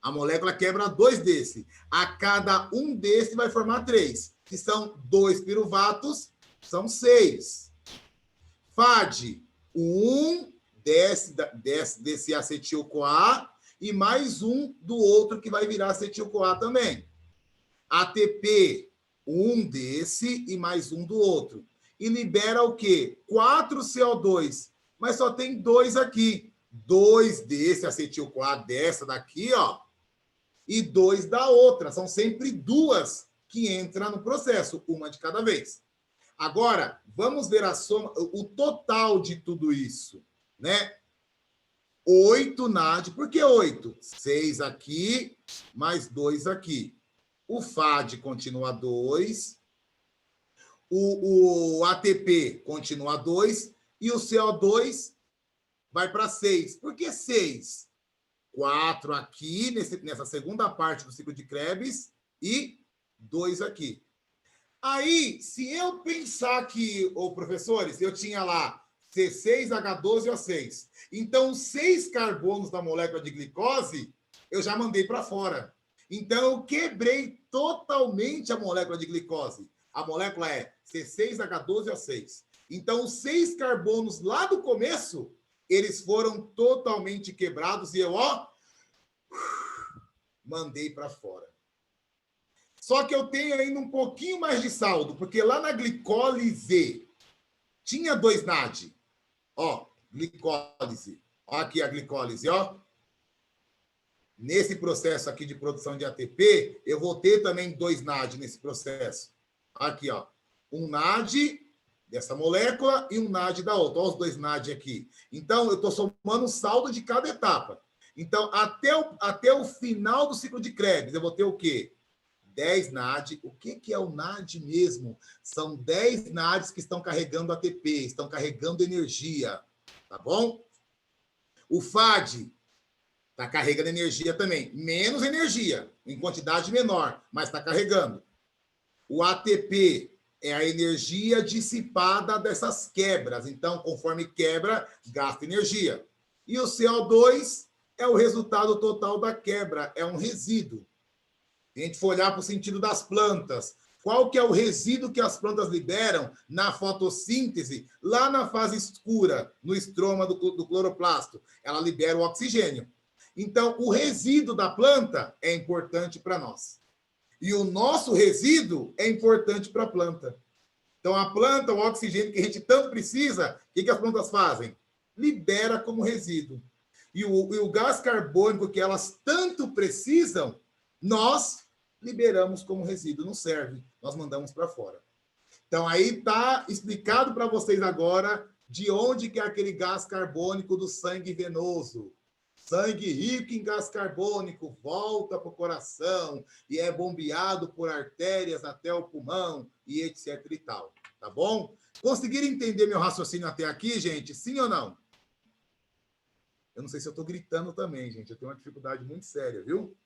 Speaker 1: A molécula quebra 2 desse. A cada um desse vai formar 3. Se são 2 piruvatos, são 6. FAD, 1 desse acetil-CoA e mais um do outro que vai virar acetil-CoA também. ATP, 1 desse e mais um do outro. E libera o quê? 4 CO2. Mas só tem 2 aqui. 2 desse acetil-CoA dessa daqui, ó. E 2 da outra. São sempre 2 que entram no processo, uma de cada vez. Agora, vamos ver a soma, o total de tudo isso, né? 8 NAD. Por que 8? 6 aqui, mais 2 aqui. O FAD continua 2. O ATP continua 2. E o CO2 vai para 6. Por que 6? 4 aqui, nessa segunda parte do ciclo de Krebs, e 2 aqui. Aí, se eu pensar que, ô professores, eu tinha lá C6H12O6, então 6 carbonos da molécula de glicose, eu já mandei para fora. Então, eu quebrei totalmente a molécula de glicose. A molécula é C6H12O6. Então, os 6 carbonos lá do começo, eles foram totalmente quebrados e eu, ó, mandei para fora. Só que eu tenho ainda um pouquinho mais de saldo, porque lá na glicólise tinha 2 NAD. Ó, glicólise. Ó aqui a glicólise, ó. Nesse processo aqui de produção de ATP, eu vou ter também 2 NAD nesse processo. Aqui, ó. Um NAD dessa molécula e um NAD da outra. Olha os 2 NAD aqui. Então, eu estou somando o saldo de cada etapa. Então, até o final do ciclo de Krebs, eu vou ter o quê? 10 NAD. O que é o NAD mesmo? São 10 NADs que estão carregando ATP, estão carregando energia. Tá bom? O FAD está carregando energia também. Menos energia, em quantidade menor, mas está carregando. O ATP é a energia dissipada dessas quebras. Então, conforme quebra, gasta energia. E o CO2 é o resultado total da quebra, é um resíduo. Se a gente for olhar para o sentido das plantas, qual que é o resíduo que as plantas liberam na fotossíntese, lá na fase escura, no estroma do cloroplasto? Ela libera o oxigênio. Então, o resíduo da planta é importante para nós. E o nosso resíduo é importante para a planta. Então, a planta, o oxigênio que a gente tanto precisa, o que as plantas fazem? Libera como resíduo. E o gás carbônico que elas tanto precisam, nós liberamos como resíduo, não serve, nós mandamos para fora. Então, aí está explicado para vocês agora de onde que é aquele gás carbônico do sangue venoso. Sangue rico em gás carbônico volta para o coração e é bombeado por artérias até o pulmão e etc e tal. Tá bom? Conseguiram entender meu raciocínio até aqui, gente? Sim ou não? Eu não sei se eu estou gritando também, gente. Eu tenho uma dificuldade muito séria, viu?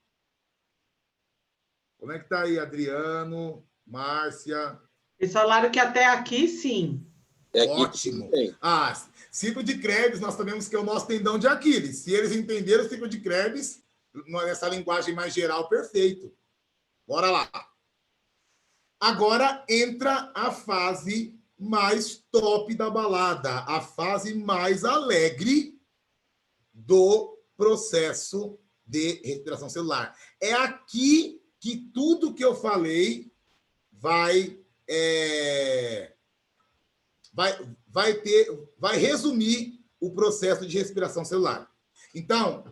Speaker 1: Como é que tá aí, Adriano, Márcia?
Speaker 3: Eles falaram que até aqui, sim.
Speaker 1: Ótimo. Ciclo de Krebs, nós sabemos que é o nosso tendão de Aquiles. Se eles entenderam o ciclo de Krebs, nessa linguagem mais geral, perfeito. Bora lá. Agora entra a fase mais top da balada, a fase mais alegre do processo de respiração celular. É aqui que tudo que eu falei vai resumir o processo de respiração celular. Então,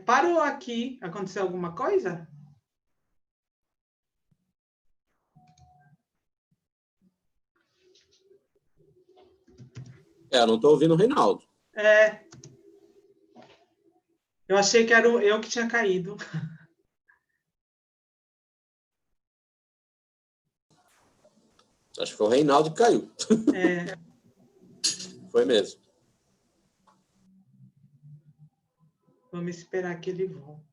Speaker 3: Parou aqui. Aconteceu alguma coisa?
Speaker 2: Eu não estou ouvindo o Reinaldo.
Speaker 3: Eu achei que era eu que tinha caído.
Speaker 2: Acho que foi o Reinaldo que caiu. Foi mesmo.
Speaker 3: Vamos esperar que ele volte.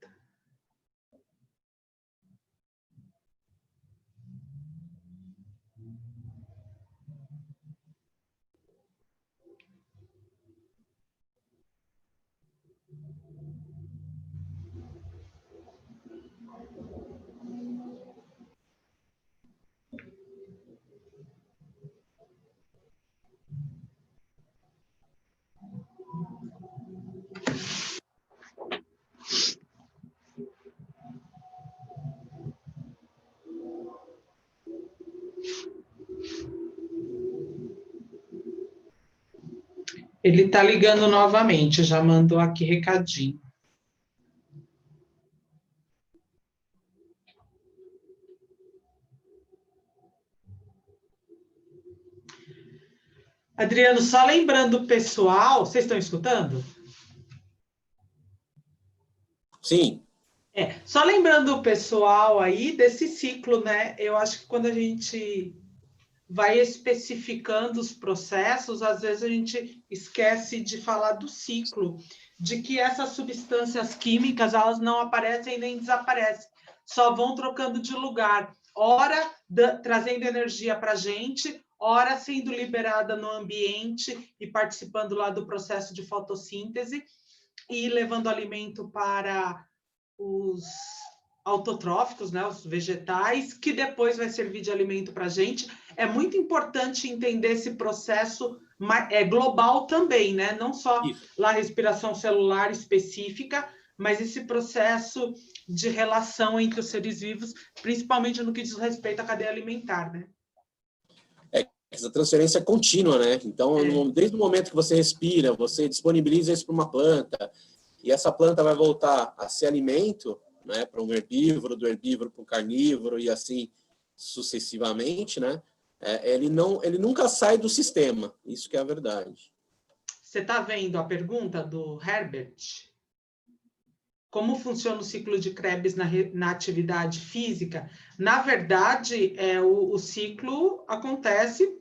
Speaker 3: Ele está ligando novamente, já mandou aqui recadinho. Adriano, só lembrando o pessoal, vocês estão escutando?
Speaker 2: Sim.
Speaker 3: Só lembrando o pessoal aí desse ciclo, né? Eu acho que quando a gente vai especificando os processos, às vezes a gente esquece de falar do ciclo, de que essas substâncias químicas, elas não aparecem nem desaparecem, só vão trocando de lugar, ora trazendo energia para a gente, ora sendo liberada no ambiente e participando lá do processo de fotossíntese e levando alimento para os autotróficos, né, os vegetais, que depois vai servir de alimento para a gente. É muito importante entender esse processo global também, né? Não só lá a respiração celular específica, mas esse processo de relação entre os seres vivos, principalmente no que diz respeito à cadeia alimentar, né?
Speaker 2: Essa transferência é contínua, né? Então, desde o momento que você respira, você disponibiliza isso para uma planta, e essa planta vai voltar a ser alimento, né, para um herbívoro, do herbívoro para um carnívoro e assim sucessivamente, né? Ele nunca sai do sistema. Isso que é a verdade.
Speaker 3: Você está vendo a pergunta do Herbert? Como funciona o ciclo de Krebs na atividade física? Na verdade, o ciclo acontece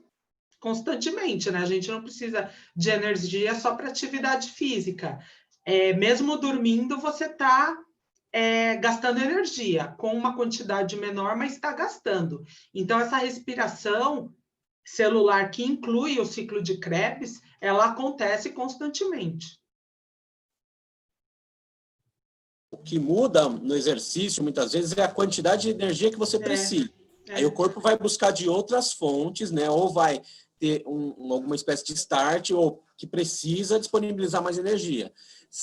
Speaker 3: constantemente, né? A gente não precisa de energia só para atividade física. Mesmo dormindo, você está gastando energia, com uma quantidade menor, mas está gastando. Então, essa respiração celular que inclui o ciclo de Krebs, ela acontece constantemente.
Speaker 2: O que muda no exercício, muitas vezes, é a quantidade de energia que você precisa. Aí o corpo vai buscar de outras fontes, né? Ou vai ter alguma espécie de start, ou que precisa disponibilizar mais energia.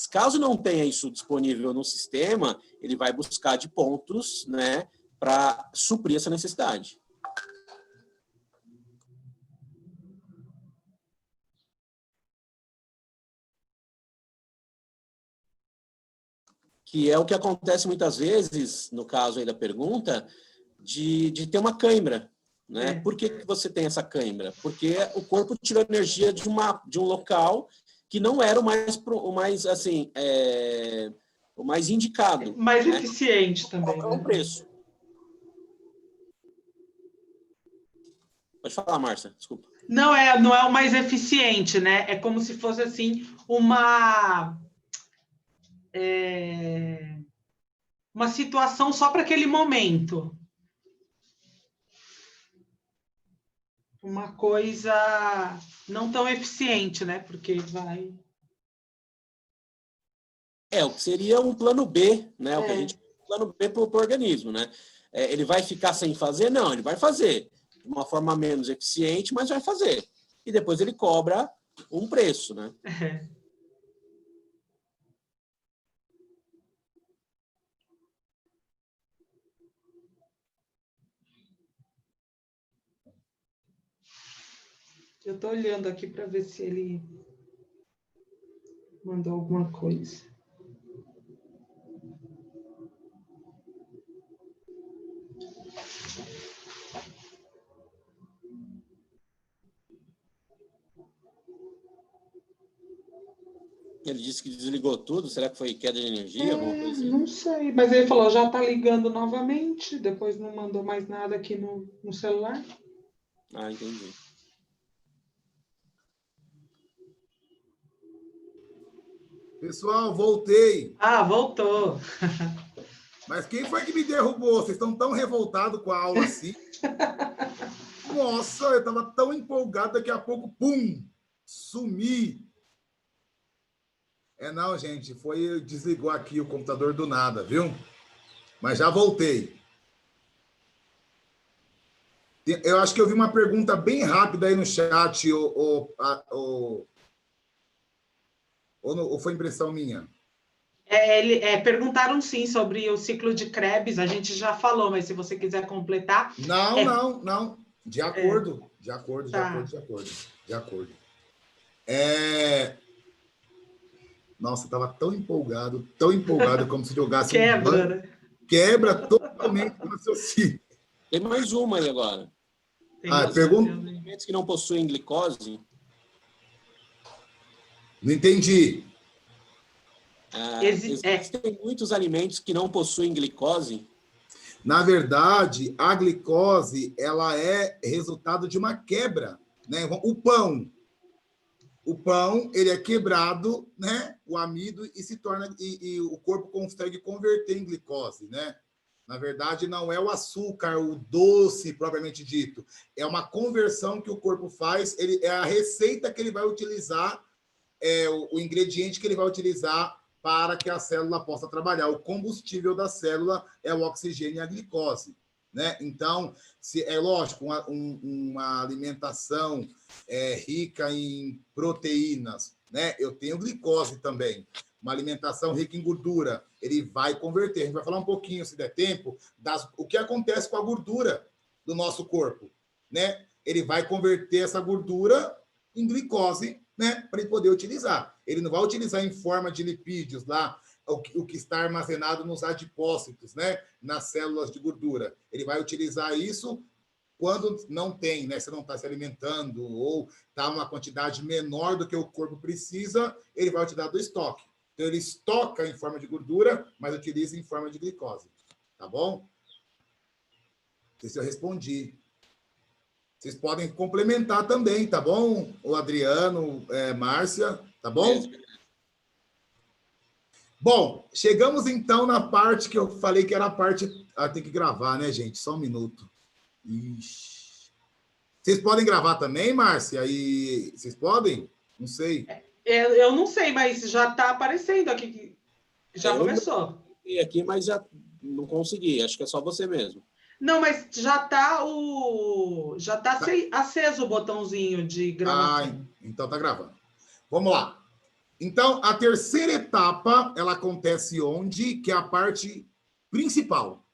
Speaker 2: Caso não tenha isso disponível no sistema, ele vai buscar de pontos, né, para suprir essa necessidade. Que é o que acontece muitas vezes, no caso aí da pergunta, de ter uma cãibra. Né? Por que você tem essa cãibra? Porque o corpo tirou energia de um local que não era o mais assim, o mais indicado.
Speaker 3: Mais
Speaker 2: né?
Speaker 3: eficiente também.
Speaker 2: Qual é o preço? Pode falar, Márcia, desculpa.
Speaker 3: Não é o mais eficiente, né? É como se fosse assim uma situação só para aquele momento. Uma coisa não tão eficiente, né? Porque vai...
Speaker 2: O que seria um plano B, né? O que a gente plano B para o organismo, né? Ele vai ficar sem fazer? Não, ele vai fazer de uma forma menos eficiente, mas vai fazer. E depois ele cobra um preço, né?
Speaker 3: Eu estou olhando aqui para ver se ele mandou alguma coisa.
Speaker 2: Ele disse que desligou tudo. Será que foi queda de energia? Alguma coisa assim?
Speaker 3: Não sei, mas ele falou, já está ligando novamente, depois não mandou mais nada aqui no celular.
Speaker 2: Ah, entendi.
Speaker 1: Pessoal, voltei.
Speaker 3: Ah, voltou.
Speaker 1: Mas quem foi que me derrubou? Vocês estão tão revoltados com a aula assim? Nossa, eu estava tão empolgado, daqui a pouco, pum, sumi. Não, gente, desligou aqui o computador do nada, viu? Mas já voltei. Eu acho que eu vi uma pergunta bem rápida aí no chat, ou foi impressão minha?
Speaker 3: Perguntaram sim sobre o ciclo de Krebs, a gente já falou, mas se você quiser completar...
Speaker 1: Não. De acordo. Nossa, eu estava tão empolgado, como se jogasse
Speaker 3: Quebra, né?
Speaker 1: Quebra totalmente o raciocínio.
Speaker 2: Tem mais uma aí agora.
Speaker 1: Pergunta...
Speaker 2: Alimentos que não possuem glicose.
Speaker 1: Não entendi.
Speaker 2: Existem muitos alimentos que não possuem glicose?
Speaker 1: Na verdade, a glicose ela é resultado de uma quebra, né? O pão ele é quebrado, né? O amido e se torna e o corpo consegue converter em glicose, né? Na verdade, não é o açúcar, o doce propriamente dito, é uma conversão que o corpo faz. É a receita que ele vai utilizar, o ingrediente que ele vai utilizar para que a célula possa trabalhar. O combustível da célula é o oxigênio e a glicose, né? Então, é lógico, uma alimentação rica em proteínas, né? Eu tenho glicose também. Uma alimentação rica em gordura, ele vai converter. A gente vai falar um pouquinho, se der tempo, o que acontece com a gordura do nosso corpo, né? Ele vai converter essa gordura em glicose, né, para ele poder utilizar. Ele não vai utilizar em forma de lipídios lá, o que está armazenado nos adipócitos, né, nas células de gordura. Ele vai utilizar isso quando não tem, né, você não está se alimentando ou está uma quantidade menor do que o corpo precisa, ele vai utilizar do estoque. Então, ele estoca em forma de gordura, mas utiliza em forma de glicose. Tá bom? Não sei se eu respondi. Vocês podem complementar também, tá bom? O Adriano, Márcia, tá bom? Bom, chegamos então na parte que eu falei que era a parte... tem que gravar, né, gente? Só um minuto. Ixi. Vocês podem gravar também, Márcia? E vocês podem? Não sei.
Speaker 3: Eu não sei, mas já está aparecendo aqui. Já começou.
Speaker 2: Eu aqui, mas já não consegui. Acho que é só você mesmo.
Speaker 3: Não, mas já está aceso o botãozinho de gravação.
Speaker 1: Então tá gravando. Vamos lá. Então, a terceira etapa, ela acontece onde? Que é a parte principal.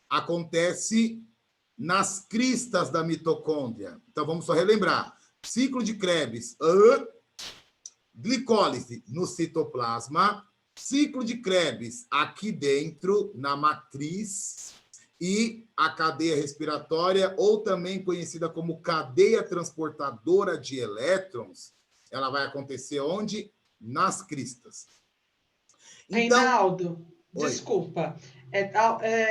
Speaker 1: Acontece nas cristas da mitocôndria. Então, vamos só relembrar. Ciclo de Krebs, glicólise no citoplasma, ciclo de Krebs aqui dentro, na matriz, e a cadeia respiratória, ou também conhecida como cadeia transportadora de elétrons, ela vai acontecer onde? Nas cristas.
Speaker 3: Então, Reinaldo, desculpa.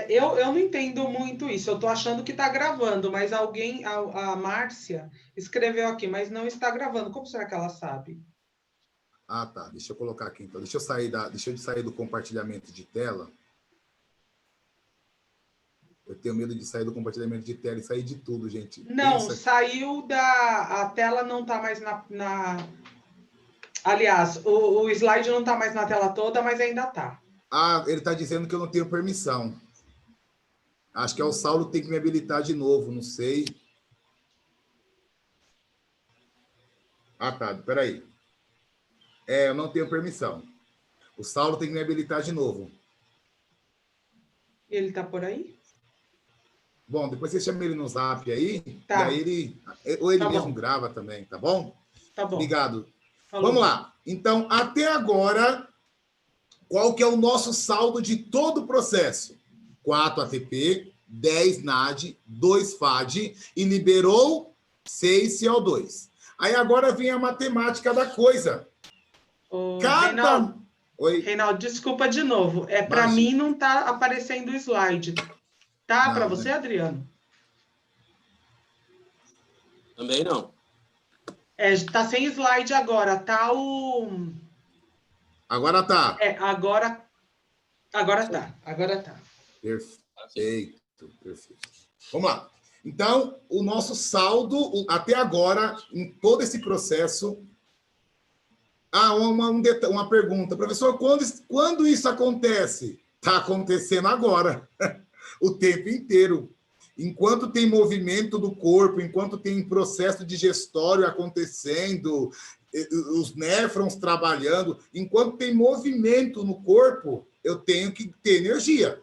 Speaker 3: Eu não entendo muito isso. Eu estou achando que está gravando, mas a Márcia, escreveu aqui, mas não está gravando. Como será que ela sabe?
Speaker 1: Ah, tá. Deixa eu colocar aqui, então. Deixa eu sair do compartilhamento de tela. Eu tenho medo de sair do compartilhamento de tela e sair de tudo, gente.
Speaker 3: Não, saiu a tela não está mais Aliás, o slide não está mais na tela toda, mas ainda está.
Speaker 1: Ele está dizendo que eu não tenho permissão. Acho que o Saulo tem que me habilitar de novo, não sei. Tá. Peraí. Eu não tenho permissão. O Saulo tem que me habilitar de novo.
Speaker 3: Ele está por aí?
Speaker 1: Bom, depois você chama ele no zap aí,
Speaker 3: tá.
Speaker 1: E aí ele mesmo grava também, tá bom?
Speaker 3: Tá bom.
Speaker 1: Obrigado.
Speaker 3: Falou.
Speaker 1: Vamos lá. Então, até agora, qual que é o nosso saldo de todo o processo? 4 ATP, 10 NAD, 2 FAD e liberou 6 CO2. Aí agora vem a matemática da coisa.
Speaker 3: Reinaldo, desculpa de novo. Para mim não está aparecendo o slide. Tá para você, Adriano?
Speaker 2: Também não.
Speaker 1: Tá
Speaker 3: sem slide agora. Tá
Speaker 1: Agora tá.
Speaker 3: Agora tá.
Speaker 1: Perfeito. Vamos lá. Então, o nosso saldo, até agora, em todo esse processo... uma pergunta. Professor, quando isso acontece? Está acontecendo agora. O tempo inteiro. Enquanto tem movimento do corpo, enquanto tem processo digestório acontecendo, os néfrons trabalhando, enquanto tem movimento no corpo, eu tenho que ter energia.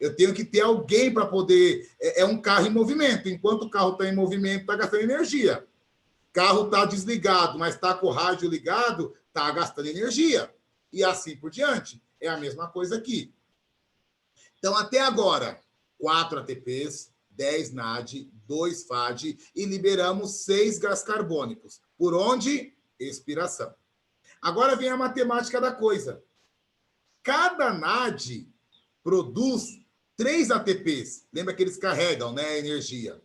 Speaker 1: Eu tenho que ter alguém para poder... É um carro em movimento. Enquanto o carro está em movimento, está gastando energia. O carro está desligado, mas está com o rádio ligado, está gastando energia. E assim por diante. É a mesma coisa aqui. Então, até agora, 4 ATPs, 10 NAD, 2 FAD e liberamos 6 gás carbônicos. Por onde? Expiração. Agora vem a matemática da coisa. Cada NAD produz 3 ATPs. Lembra que eles carregam, né, a energia.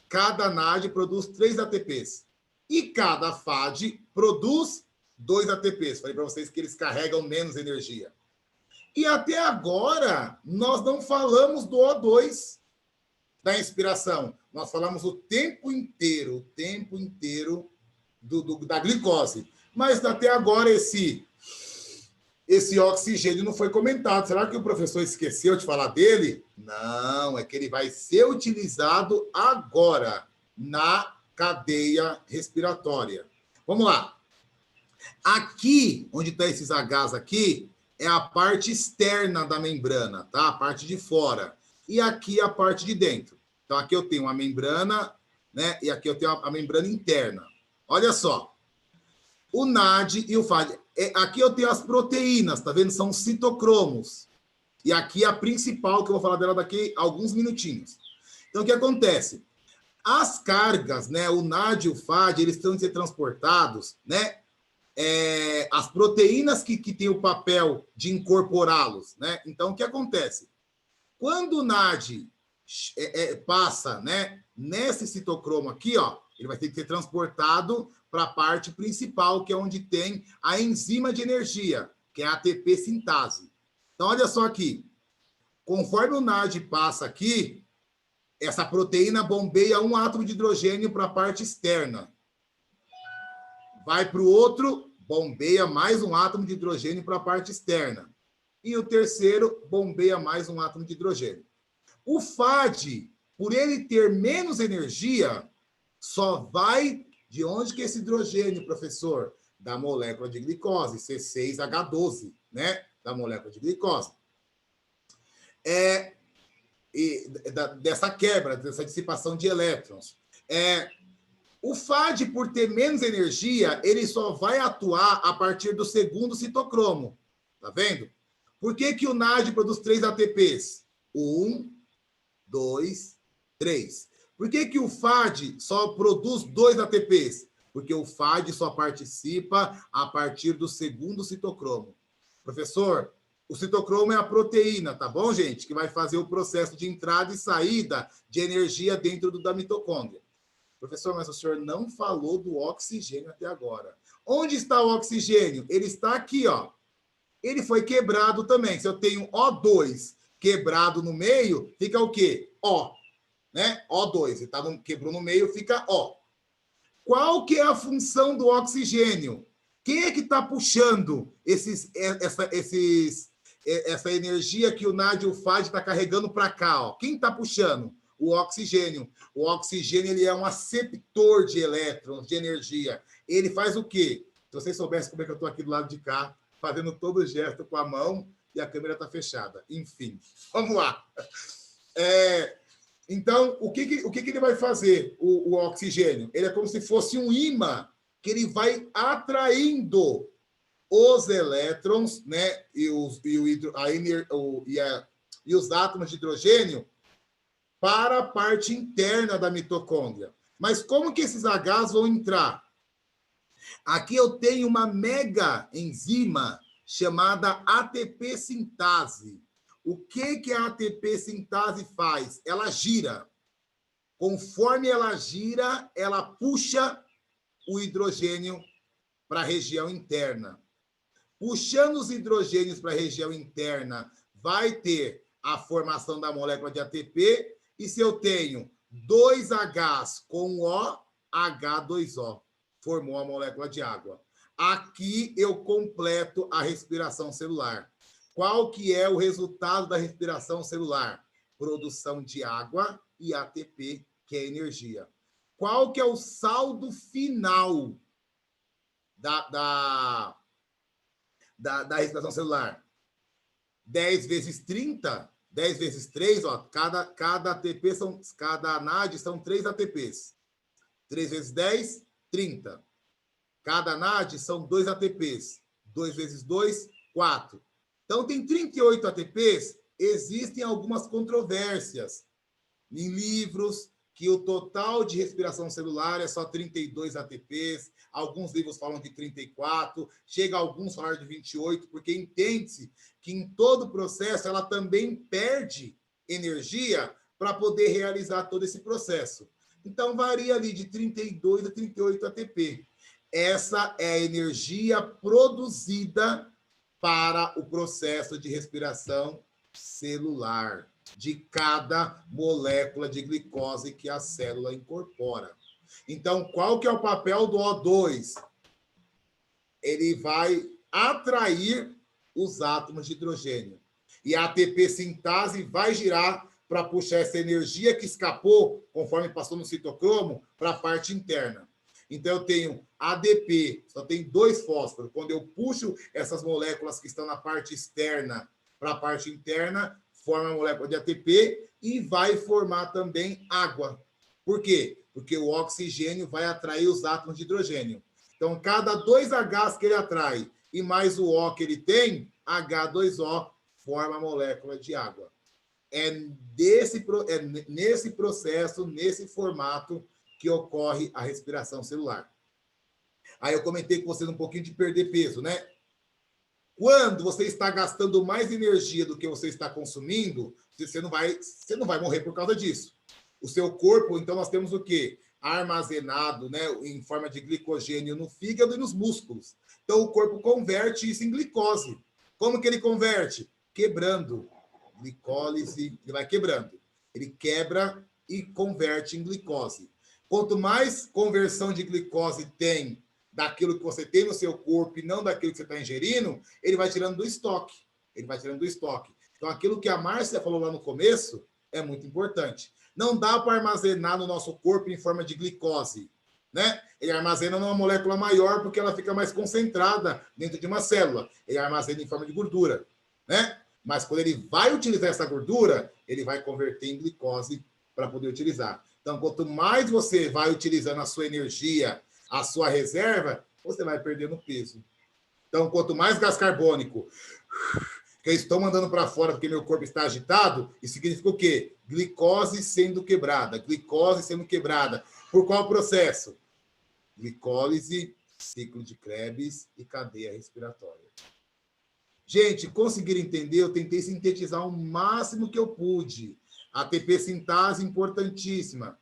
Speaker 1: Cada NAD produz 3 ATPs. E cada FAD produz 2 ATPs. Falei para vocês que eles carregam menos energia. E até agora, nós não falamos do O2 da inspiração. Nós falamos o tempo inteiro da glicose. Mas até agora esse oxigênio não foi comentado. Será que o professor esqueceu de falar dele? Não, é que ele vai ser utilizado agora na cadeia respiratória. Vamos lá. Aqui, onde estão esses Hs aqui, é a parte externa da membrana, tá? A parte de fora. E aqui a parte de dentro. Então, aqui eu tenho uma membrana, né? E aqui eu tenho a membrana interna. Olha só. O NAD e o FAD. Aqui eu tenho as proteínas, tá vendo? São citocromos. E aqui a principal, que eu vou falar dela daqui a alguns minutinhos. Então, o que acontece? As cargas, né? O NAD e o FAD, eles estão sendo transportados, né? As proteínas que têm o papel de incorporá-los, né? Então, o que acontece? Quando o NAD passa, né, nesse citocromo aqui, ó, ele vai ter que ser transportado para a parte principal, que é onde tem a enzima de energia, que é a ATP sintase. Então, olha só aqui. Conforme o NAD passa aqui, essa proteína bombeia um átomo de hidrogênio para a parte externa. Vai para o outro, bombeia mais um átomo de hidrogênio para a parte externa. E o terceiro, bombeia mais um átomo de hidrogênio. O FAD, por ele ter menos energia, só vai... De onde que é esse hidrogênio, professor? Da molécula de glicose, C6H12, né? Da molécula de glicose. Dessa quebra, dessa dissipação de elétrons. O FAD, por ter menos energia, ele só vai atuar a partir do segundo citocromo. Tá vendo? Por que o NAD produz 3 ATPs? 1, 2, 3. Por que o FAD só produz 2 ATPs? Porque o FAD só participa a partir do segundo citocromo. Professor, o citocromo é a proteína, tá bom, gente? Que vai fazer o processo de entrada e saída de energia dentro da mitocôndria. Professor, mas o senhor não falou do oxigênio até agora. Onde está o oxigênio? Ele está aqui, ó. Ele foi quebrado também. Se eu tenho O2 quebrado no meio, fica o quê? O. Né? O2, ele quebrou no meio, fica O. Qual que é a função do oxigênio? Quem é que está puxando essa energia que o NAD e o FAD está carregando para cá? Ó? Quem está puxando? O oxigênio. O oxigênio ele é um aceptor de elétrons, de energia. Ele faz o quê? Se vocês soubessem como é que eu estou aqui do lado de cá, fazendo todo o gesto com a mão e a câmera está fechada. Enfim, vamos lá. Então, o que ele vai fazer, o oxigênio? Ele é como se fosse um ímã que ele vai atraindo os elétrons, né, e os átomos de hidrogênio para a parte interna da mitocôndria. Mas como que esses Hs vão entrar? Aqui eu tenho uma mega enzima chamada ATP sintase. O que a ATP sintase faz? Ela gira. Conforme ela gira, ela puxa o hidrogênio para a região interna. Puxando os hidrogênios para a região interna, vai ter a formação da molécula de ATP. E se eu tenho 2 Hs com O, H2O, formou a molécula de água. Aqui eu completo a respiração celular. Qual que é o resultado da respiração celular? Produção de água e ATP, que é energia. Qual que é o saldo final da respiração celular? 10 vezes 30, 10 vezes 3, ó, cada ATP cada NAD são 3 ATPs. 3 vezes 10, 30. Cada NAD são 2 ATPs. 2 vezes 2, 4. Então, tem 38 ATPs, existem algumas controvérsias em livros, que o total de respiração celular é só 32 ATPs, alguns livros falam de 34, chega a alguns falar de 28, porque entende-se que em todo o processo ela também perde energia para poder realizar todo esse processo. Então, varia ali de 32 a 38 ATP. Essa é a energia produzida para o processo de respiração celular, de cada molécula de glicose que a célula incorpora. Então, qual que é o papel do O2? Ele vai atrair os átomos de hidrogênio. E a ATP sintase vai girar para puxar essa energia que escapou, conforme passou no citocromo, para a parte interna. Então, eu tenho ADP, só tem 2 fósforos. Quando eu puxo essas moléculas que estão na parte externa para a parte interna, forma a molécula de ATP e vai formar também água. Por quê? Porque o oxigênio vai atrair os átomos de hidrogênio. Então, cada 2 Hs que ele atrai e mais o O que ele tem, H2O, forma a molécula de água. É nesse processo, nesse formato, que ocorre a respiração celular. Aí eu comentei com vocês um pouquinho de perder peso, né? Quando você está gastando mais energia do que você está consumindo, você não vai morrer por causa disso. O seu corpo, então, nós temos o quê? Armazenado, né, em forma de glicogênio no fígado e nos músculos. Então, o corpo converte isso em glicose. Como que ele converte? Quebrando. Glicólise, ele vai quebrando. Ele quebra e converte em glicose. Quanto mais conversão de glicose tem daquilo que você tem no seu corpo e não daquilo que você está ingerindo, ele vai tirando do estoque. Ele vai tirando do estoque. Então, aquilo que a Márcia falou lá no começo é muito importante. Não dá para armazenar no nosso corpo em forma de glicose, né? Ele armazena numa molécula maior porque ela fica mais concentrada dentro de uma célula. Ele armazena em forma de gordura, né? Mas quando ele vai utilizar essa gordura, ele vai converter em glicose para poder utilizar. Então, quanto mais você vai utilizando a sua energia, a sua reserva, você vai perdendo peso. Então, quanto mais gás carbônico que eu estou mandando para fora porque meu corpo está agitado, isso significa o quê? Glicose sendo quebrada. Glicose sendo quebrada. Por qual processo? Glicólise, ciclo de Krebs e cadeia respiratória. Gente, conseguiram entender? Eu tentei sintetizar o máximo que eu pude. ATP sintase importantíssima.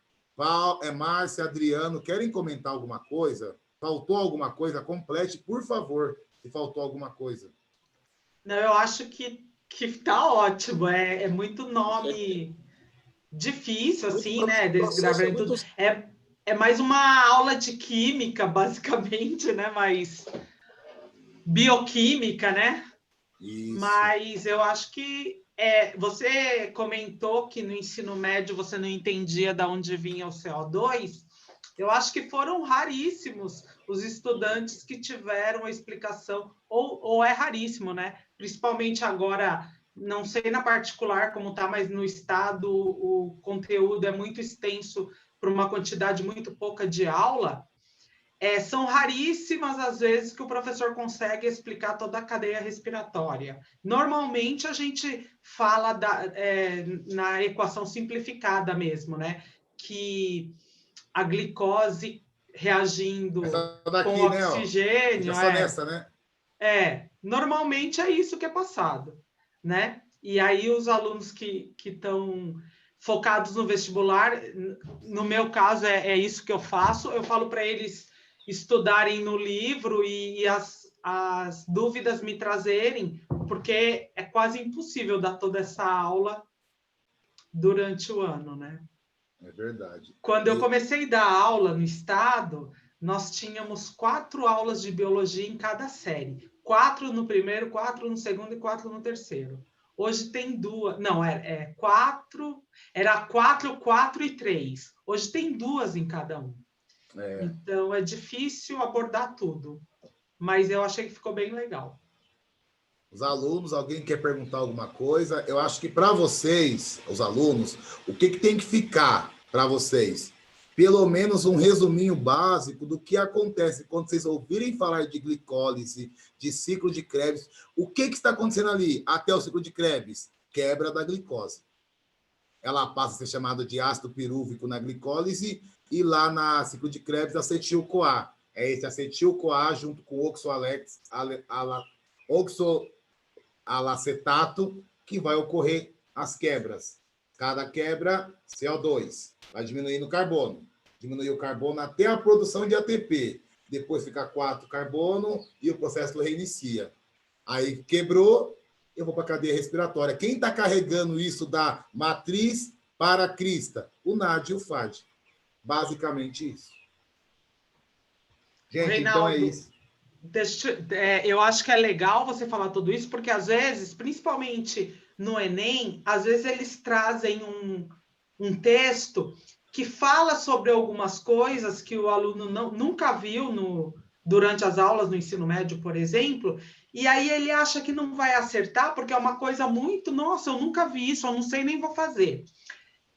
Speaker 1: Márcia, Adriano, querem comentar alguma coisa? Faltou alguma coisa? Complete, por favor, se faltou alguma coisa.
Speaker 3: Não, eu acho que tá ótimo. É muito nome difícil, assim, né? Desgravando tudo. É mais uma aula de química, basicamente, né? Mais bioquímica, né?
Speaker 1: Isso.
Speaker 3: Mas eu acho que você comentou que no ensino médio você não entendia de onde vinha o CO2. Eu acho que foram raríssimos os estudantes que tiveram a explicação, ou é raríssimo, né? Principalmente agora, não sei na particular como está, mas no estado o conteúdo é muito extenso para uma quantidade muito pouca de aula. São raríssimas as vezes que o professor consegue explicar toda a cadeia respiratória. Normalmente, a gente fala na equação simplificada mesmo, né? Que a glicose reagindo
Speaker 1: daqui,
Speaker 3: com oxigênio...
Speaker 1: Né, só nessa, né?
Speaker 3: Normalmente é isso que é passado, né? E aí os alunos que estão focados no vestibular, no meu caso, é isso que eu faço, eu falo para eles estudarem no livro e as dúvidas me trazerem, porque é quase impossível dar toda essa aula durante o ano, né?
Speaker 1: É verdade.
Speaker 3: Quando eu comecei a dar aula no estado, nós tínhamos 4 aulas de biologia em cada série. 4 no primeiro, 4 no segundo e 4 no terceiro. Hoje tem 2. Não, 4. Era 4, 4 e 3. Hoje tem 2 em cada um. Então, é difícil abordar tudo. Mas eu achei que ficou bem legal.
Speaker 1: Os alunos, alguém quer perguntar alguma coisa? Eu acho que para vocês, os alunos, o que tem que ficar para vocês? Pelo menos um resuminho básico do que acontece quando vocês ouvirem falar de glicólise, de ciclo de Krebs. O que está acontecendo ali até o ciclo de Krebs? Quebra da glicose. ela passa a ser chamada de ácido pirúvico na glicólise, e lá na ciclo de Krebs, acetil-CoA. É esse acetil-CoA junto com oxalacetato que vai ocorrer as quebras. Cada quebra, CO2. Vai diminuindo o carbono. Diminuir o carbono até a produção de ATP. Depois fica 4 carbono e o processo reinicia. Aí quebrou, eu vou para a cadeia respiratória. Quem está carregando isso da matriz para a crista? O NAD e o FAD. Basicamente isso. Gente,
Speaker 3: Reinaldo,
Speaker 1: então é isso.
Speaker 3: eu acho que é legal você falar tudo isso, porque às vezes, principalmente no Enem, às vezes eles trazem um texto que fala sobre algumas coisas que o aluno nunca viu durante as aulas no ensino médio, por exemplo, e aí ele acha que não vai acertar, porque é uma coisa muito, nossa, eu nunca vi isso, eu não sei nem vou fazer.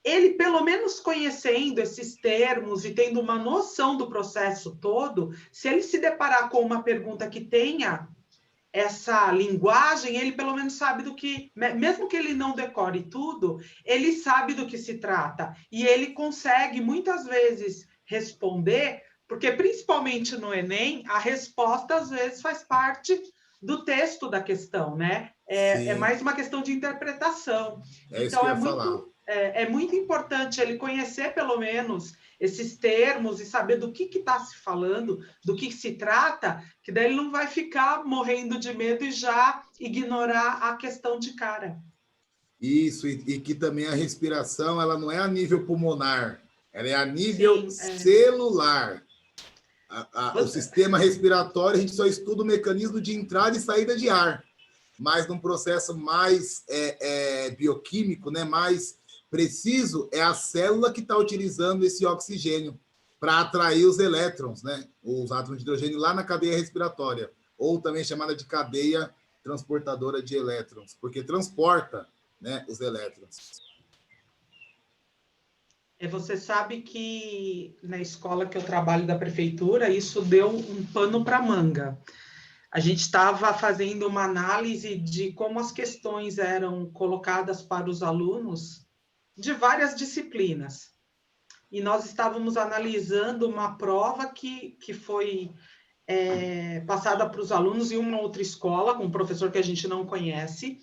Speaker 3: Ele, pelo menos conhecendo esses termos e tendo uma noção do processo todo, se ele se deparar com uma pergunta que tenha essa linguagem, ele pelo menos sabe do que, mesmo que ele não decore tudo, ele sabe do que se trata. E ele consegue, muitas vezes, responder, porque principalmente no Enem, a resposta, às vezes, faz parte do texto da questão, né? É mais uma questão de interpretação.
Speaker 1: É isso que eu ia falar.
Speaker 3: É muito importante ele conhecer, pelo menos, esses termos e saber do que está se falando, do que se trata, que daí ele não vai ficar morrendo de medo e já ignorar a questão de cara.
Speaker 1: Isso, e que também a respiração ela não é a nível pulmonar, ela é a nível celular. O sistema respiratório, a gente só estuda o mecanismo de entrada e saída de ar, mas num processo mais bioquímico, né, mais preciso, é a célula que está utilizando esse oxigênio para atrair os elétrons, né, os átomos de hidrogênio lá na cadeia respiratória, ou também chamada de cadeia transportadora de elétrons, porque transporta, né, os elétrons.
Speaker 3: Você sabe que na escola que eu trabalho da prefeitura, isso deu um pano para manga. A gente estava fazendo uma análise de como as questões eram colocadas para os alunos de várias disciplinas. E nós estávamos analisando uma prova que foi passada para os alunos em uma outra escola, com um professor que a gente não conhece,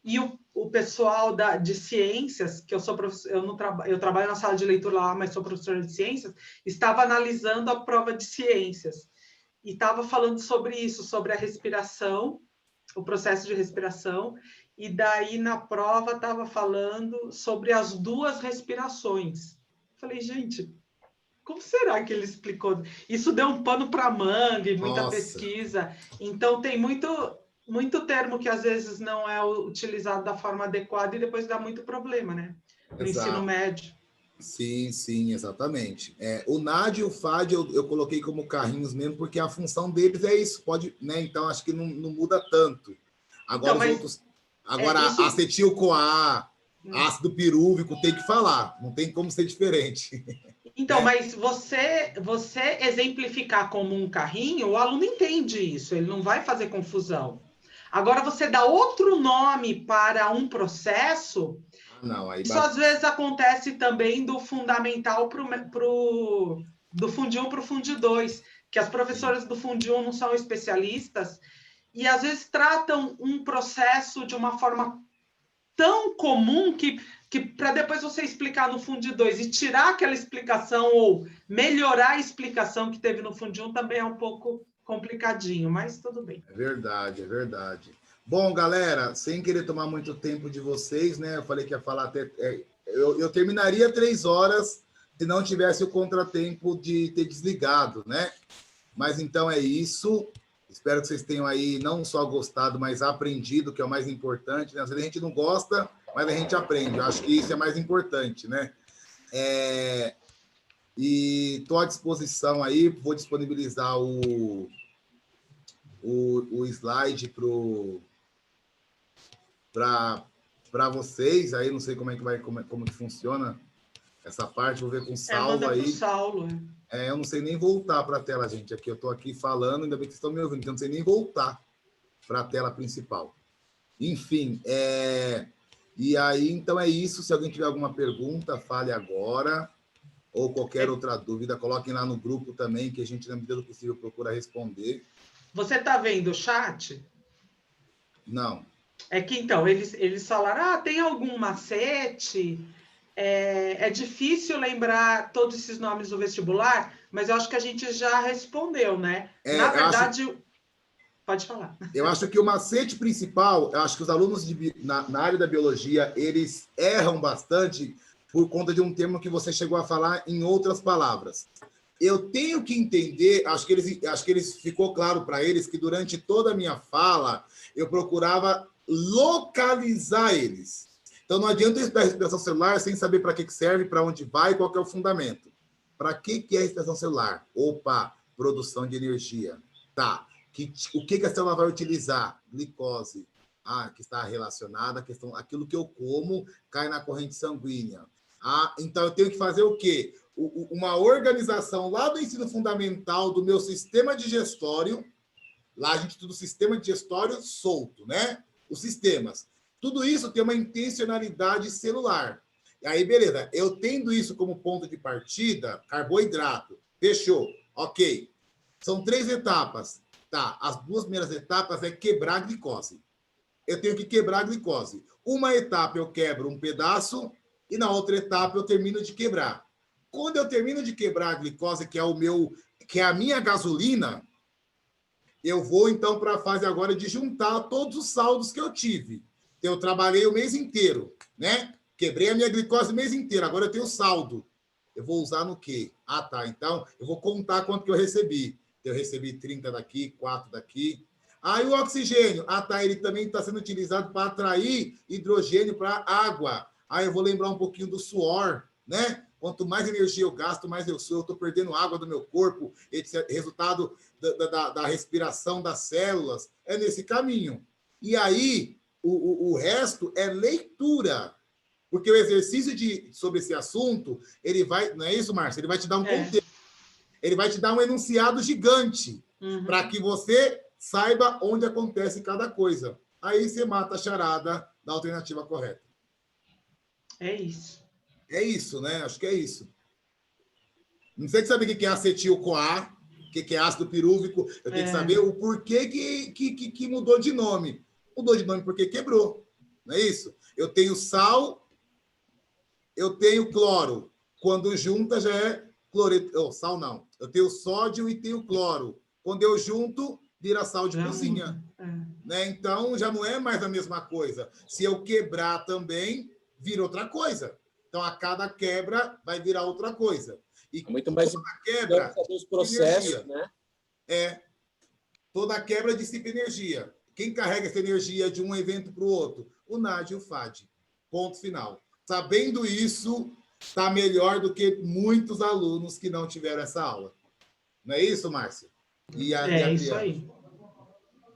Speaker 3: e o pessoal de ciências, que eu trabalho na sala de leitura lá, mas sou professora de ciências, estava analisando a prova de ciências, e estava falando sobre isso, sobre a respiração, o processo de respiração, e daí na prova estava falando sobre as 2 respirações. Falei, gente, como será que ele explicou? Isso deu um pano para manga e muita pesquisa. Então, tem muito termo que às vezes não é utilizado da forma adequada e depois dá muito problema, né? No ensino médio.
Speaker 1: Sim, exatamente. O NAD e o FAD eu coloquei como carrinhos mesmo, porque a função deles é isso, pode, né? Então, acho que não muda tanto. Agora, então, os outros. Agora, acetil-CoA, ácido pirúvico, tem que falar, não tem como ser diferente.
Speaker 3: Então, mas você exemplificar como um carrinho, o aluno entende isso, ele não vai fazer confusão. Agora, você dá outro nome para um processo, isso às vezes acontece também do fundamental do Fundi 1 para o Fundi 2, que as professoras do Fundi 1 não são especialistas, e às vezes tratam um processo de uma forma tão comum que para depois você explicar no Fundi 2 e tirar aquela explicação ou melhorar a explicação que teve no Fundi 1 também é um pouco complicadinho, mas tudo bem.
Speaker 1: É verdade. Bom, galera, sem querer tomar muito tempo de vocês, né? Eu falei que ia falar até... eu terminaria 3 horas se não tivesse o contratempo de ter desligado, né? Mas então é isso. Espero que vocês tenham aí não só gostado, mas aprendido, que é o mais importante, né? Às vezes a gente não gosta, mas a gente aprende. Eu acho que isso é mais importante, né? E estou à disposição aí, vou disponibilizar o slide para vocês. Aí não sei como que funciona essa parte, vou ver com o Saulo aí.
Speaker 3: Saulo.
Speaker 1: Eu não sei nem voltar para a tela, gente. Aqui eu estou aqui falando, ainda bem que vocês estão me ouvindo, então eu não sei nem voltar para a tela principal. Enfim, E aí, então é isso. Se alguém tiver alguma pergunta, fale agora. Ou qualquer outra dúvida, coloquem lá no grupo também, que a gente, na medida do possível, procura responder.
Speaker 3: Você está vendo o chat?
Speaker 1: Não.
Speaker 3: É que, então, eles falaram, tem algum macete? É difícil lembrar todos esses nomes do vestibular, mas eu acho que a gente já respondeu, né? Na verdade, pode falar.
Speaker 1: Eu acho que o macete principal, eu acho que os alunos na área da biologia, eles erram bastante por conta de um termo que você chegou a falar em outras palavras. Eu tenho que entender, acho que eles ficou claro para eles que durante toda a minha fala, eu procurava localizar eles. Então, não adianta eu estudar respiração celular sem saber para que serve, para onde vai, qual que é o fundamento. Para que é a respiração celular? Opa, produção de energia. Tá. O que a célula vai utilizar? Glicose. Que está relacionada à questão, aquilo que eu como cai na corrente sanguínea. Então, eu tenho que fazer o quê? Uma organização lá do ensino fundamental do meu sistema digestório. Lá a gente estuda o sistema digestório solto, né? Os sistemas. Tudo isso tem uma intencionalidade celular. E aí, beleza. Eu tendo isso como ponto de partida, carboidrato. Fechou. Ok. São 3 etapas. Tá. As 2 primeiras etapas é quebrar a glicose. Eu tenho que quebrar a glicose. Uma etapa eu quebro um pedaço e na outra etapa eu termino de quebrar. Quando eu termino de quebrar a glicose, que é a minha gasolina, eu vou, então, para a fase agora de juntar todos os saldos que eu tive. Eu trabalhei o mês inteiro, né? Quebrei a minha glicose o mês inteiro, agora eu tenho saldo. Eu vou usar no quê? Tá. Então, eu vou contar quanto que eu recebi. Eu recebi 30 daqui, 4 daqui. E o oxigênio? Tá, ele também está sendo utilizado para atrair hidrogênio para a água. Eu vou lembrar um pouquinho do suor, né? Quanto mais energia eu gasto, mais eu sou. Eu estou perdendo água do meu corpo. Esse é resultado da respiração das células. É nesse caminho. E aí, o resto é leitura. Porque o exercício sobre esse assunto, ele vai... Não é isso, Márcia? Ele vai te dar um contexto. Ele vai te dar um enunciado gigante para que você saiba onde acontece cada coisa. Aí você mata a charada da alternativa correta.
Speaker 3: É isso.
Speaker 1: É isso, né? Acho que é isso. Não sei se sabe o que é acetil-CoA, o que é ácido pirúvico. Eu tenho que saber o porquê que mudou de nome. Mudou de nome porque quebrou. Não é isso? Eu tenho sal, eu tenho cloro. Quando junta, já é cloreto. Sal não. Eu tenho sódio e tenho cloro. Quando eu junto, vira sal de cozinha. Né? Então, já não é mais a mesma coisa. Se eu quebrar também, vira outra coisa. Então, a cada quebra vai virar outra coisa. E
Speaker 2: muito mais
Speaker 1: toda quebra
Speaker 2: dos processos, né?
Speaker 1: Toda quebra dissipa energia. Quem carrega essa energia de um evento para o outro? O NAD e o FAD. Ponto final. Sabendo isso, está melhor do que muitos alunos que não tiveram essa aula. Não é isso, Márcia?
Speaker 3: Isso aí.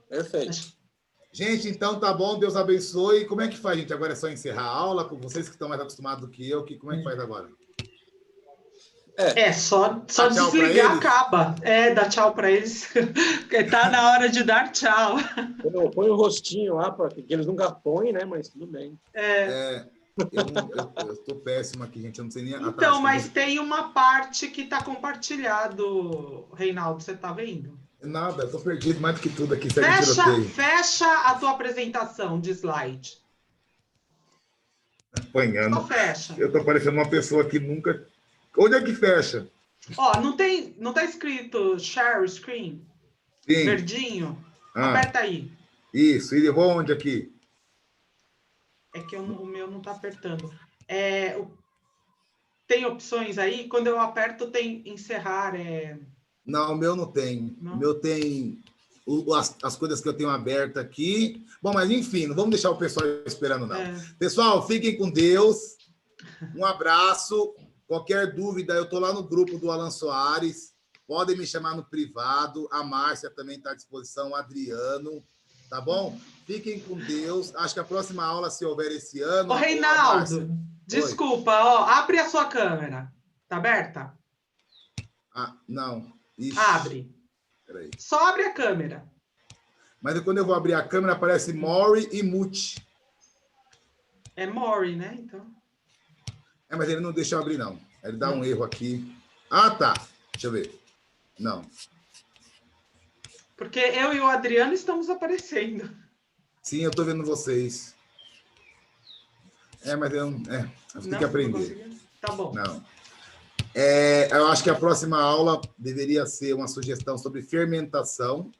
Speaker 2: Perfeito.
Speaker 1: Gente, então tá bom, Deus abençoe. Como é que faz, gente? Agora é só encerrar a aula? Com vocês que estão mais acostumados do que eu, como é que faz agora?
Speaker 3: Só desligar, acaba. Dá tchau para eles. Porque tá na hora de dar tchau.
Speaker 2: Põe o rostinho lá, porque eles nunca põem, né? Mas tudo bem.
Speaker 1: Eu estou péssimo aqui, gente. Eu não sei nem...
Speaker 3: Então, mas tem uma parte que está compartilhado, Reinaldo. Você está vendo?
Speaker 1: Nada, eu tô perdido mais do que tudo aqui.
Speaker 3: Fecha a tua apresentação de slide.
Speaker 1: Apanhando.
Speaker 3: Só fecha.
Speaker 1: Eu tô parecendo uma pessoa que nunca... Onde é que fecha?
Speaker 3: Não tá escrito share screen?
Speaker 1: Sim.
Speaker 3: Verdinho? Aperta aí.
Speaker 1: Isso. E levou onde aqui?
Speaker 3: É que o meu não tá apertando. Tem opções aí? Quando eu aperto, tem encerrar.
Speaker 1: Não, o meu não tem. Não? O meu tem as coisas que eu tenho aberta aqui. Bom, mas enfim, não vamos deixar o pessoal esperando, não. Pessoal, fiquem com Deus. Um abraço. Qualquer dúvida, eu estou lá no grupo do Alan Soares. Podem me chamar no privado. A Márcia também está à disposição, o Adriano. Tá bom? Fiquem com Deus. Acho que a próxima aula, se houver esse ano...
Speaker 3: Reinaldo, desculpa. Abre a sua câmera. Tá aberta?
Speaker 1: Não. Ixi.
Speaker 3: Abre.
Speaker 1: Peraí.
Speaker 3: Só abre a câmera.
Speaker 1: Mas quando eu vou abrir a câmera, aparece More e Mute.
Speaker 3: É Mori, né? Então.
Speaker 1: Mas ele não deixa eu abrir, não. Ele dá um erro aqui. Ah, tá. Deixa eu ver. Não.
Speaker 3: Porque eu e o Adriano estamos aparecendo.
Speaker 1: Sim, eu estou vendo vocês. Mas eu tenho que aprender.
Speaker 3: Tá bom.
Speaker 1: Não. Eu acho que a próxima aula deveria ser uma sugestão sobre fermentação,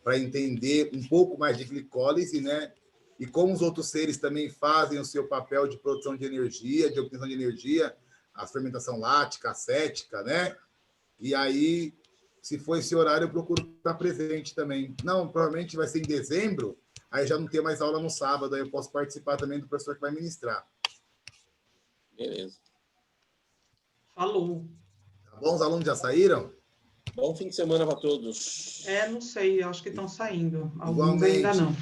Speaker 1: para entender um pouco mais de glicólise, né? E como os outros seres também fazem o seu papel de produção de energia, de obtenção de energia, a fermentação lática, acética, né? E aí, se for esse horário, eu procuro estar presente também. Não, provavelmente vai ser em dezembro, aí já não tem mais aula no sábado, aí eu posso participar também do professor que vai ministrar.
Speaker 2: Beleza.
Speaker 3: Falou.
Speaker 1: Tá bom? Os alunos já saíram?
Speaker 2: Bom fim de semana para todos.
Speaker 3: Não sei, acho que estão saindo. Alguns
Speaker 1: Igualmente.
Speaker 3: ainda não.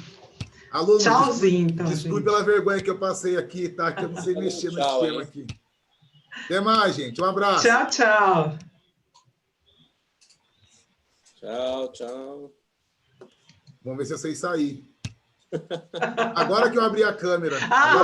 Speaker 1: Alunos,
Speaker 3: Tchauzinho, então.
Speaker 1: Desculpe pela vergonha que eu passei aqui, tá? Que eu não sei mexer no esquema aqui. Até mais, gente. Um abraço.
Speaker 3: Tchau, tchau.
Speaker 2: Tchau, tchau.
Speaker 1: Vamos ver se eu sei sair. Agora que eu abri a câmera.
Speaker 3: Ah,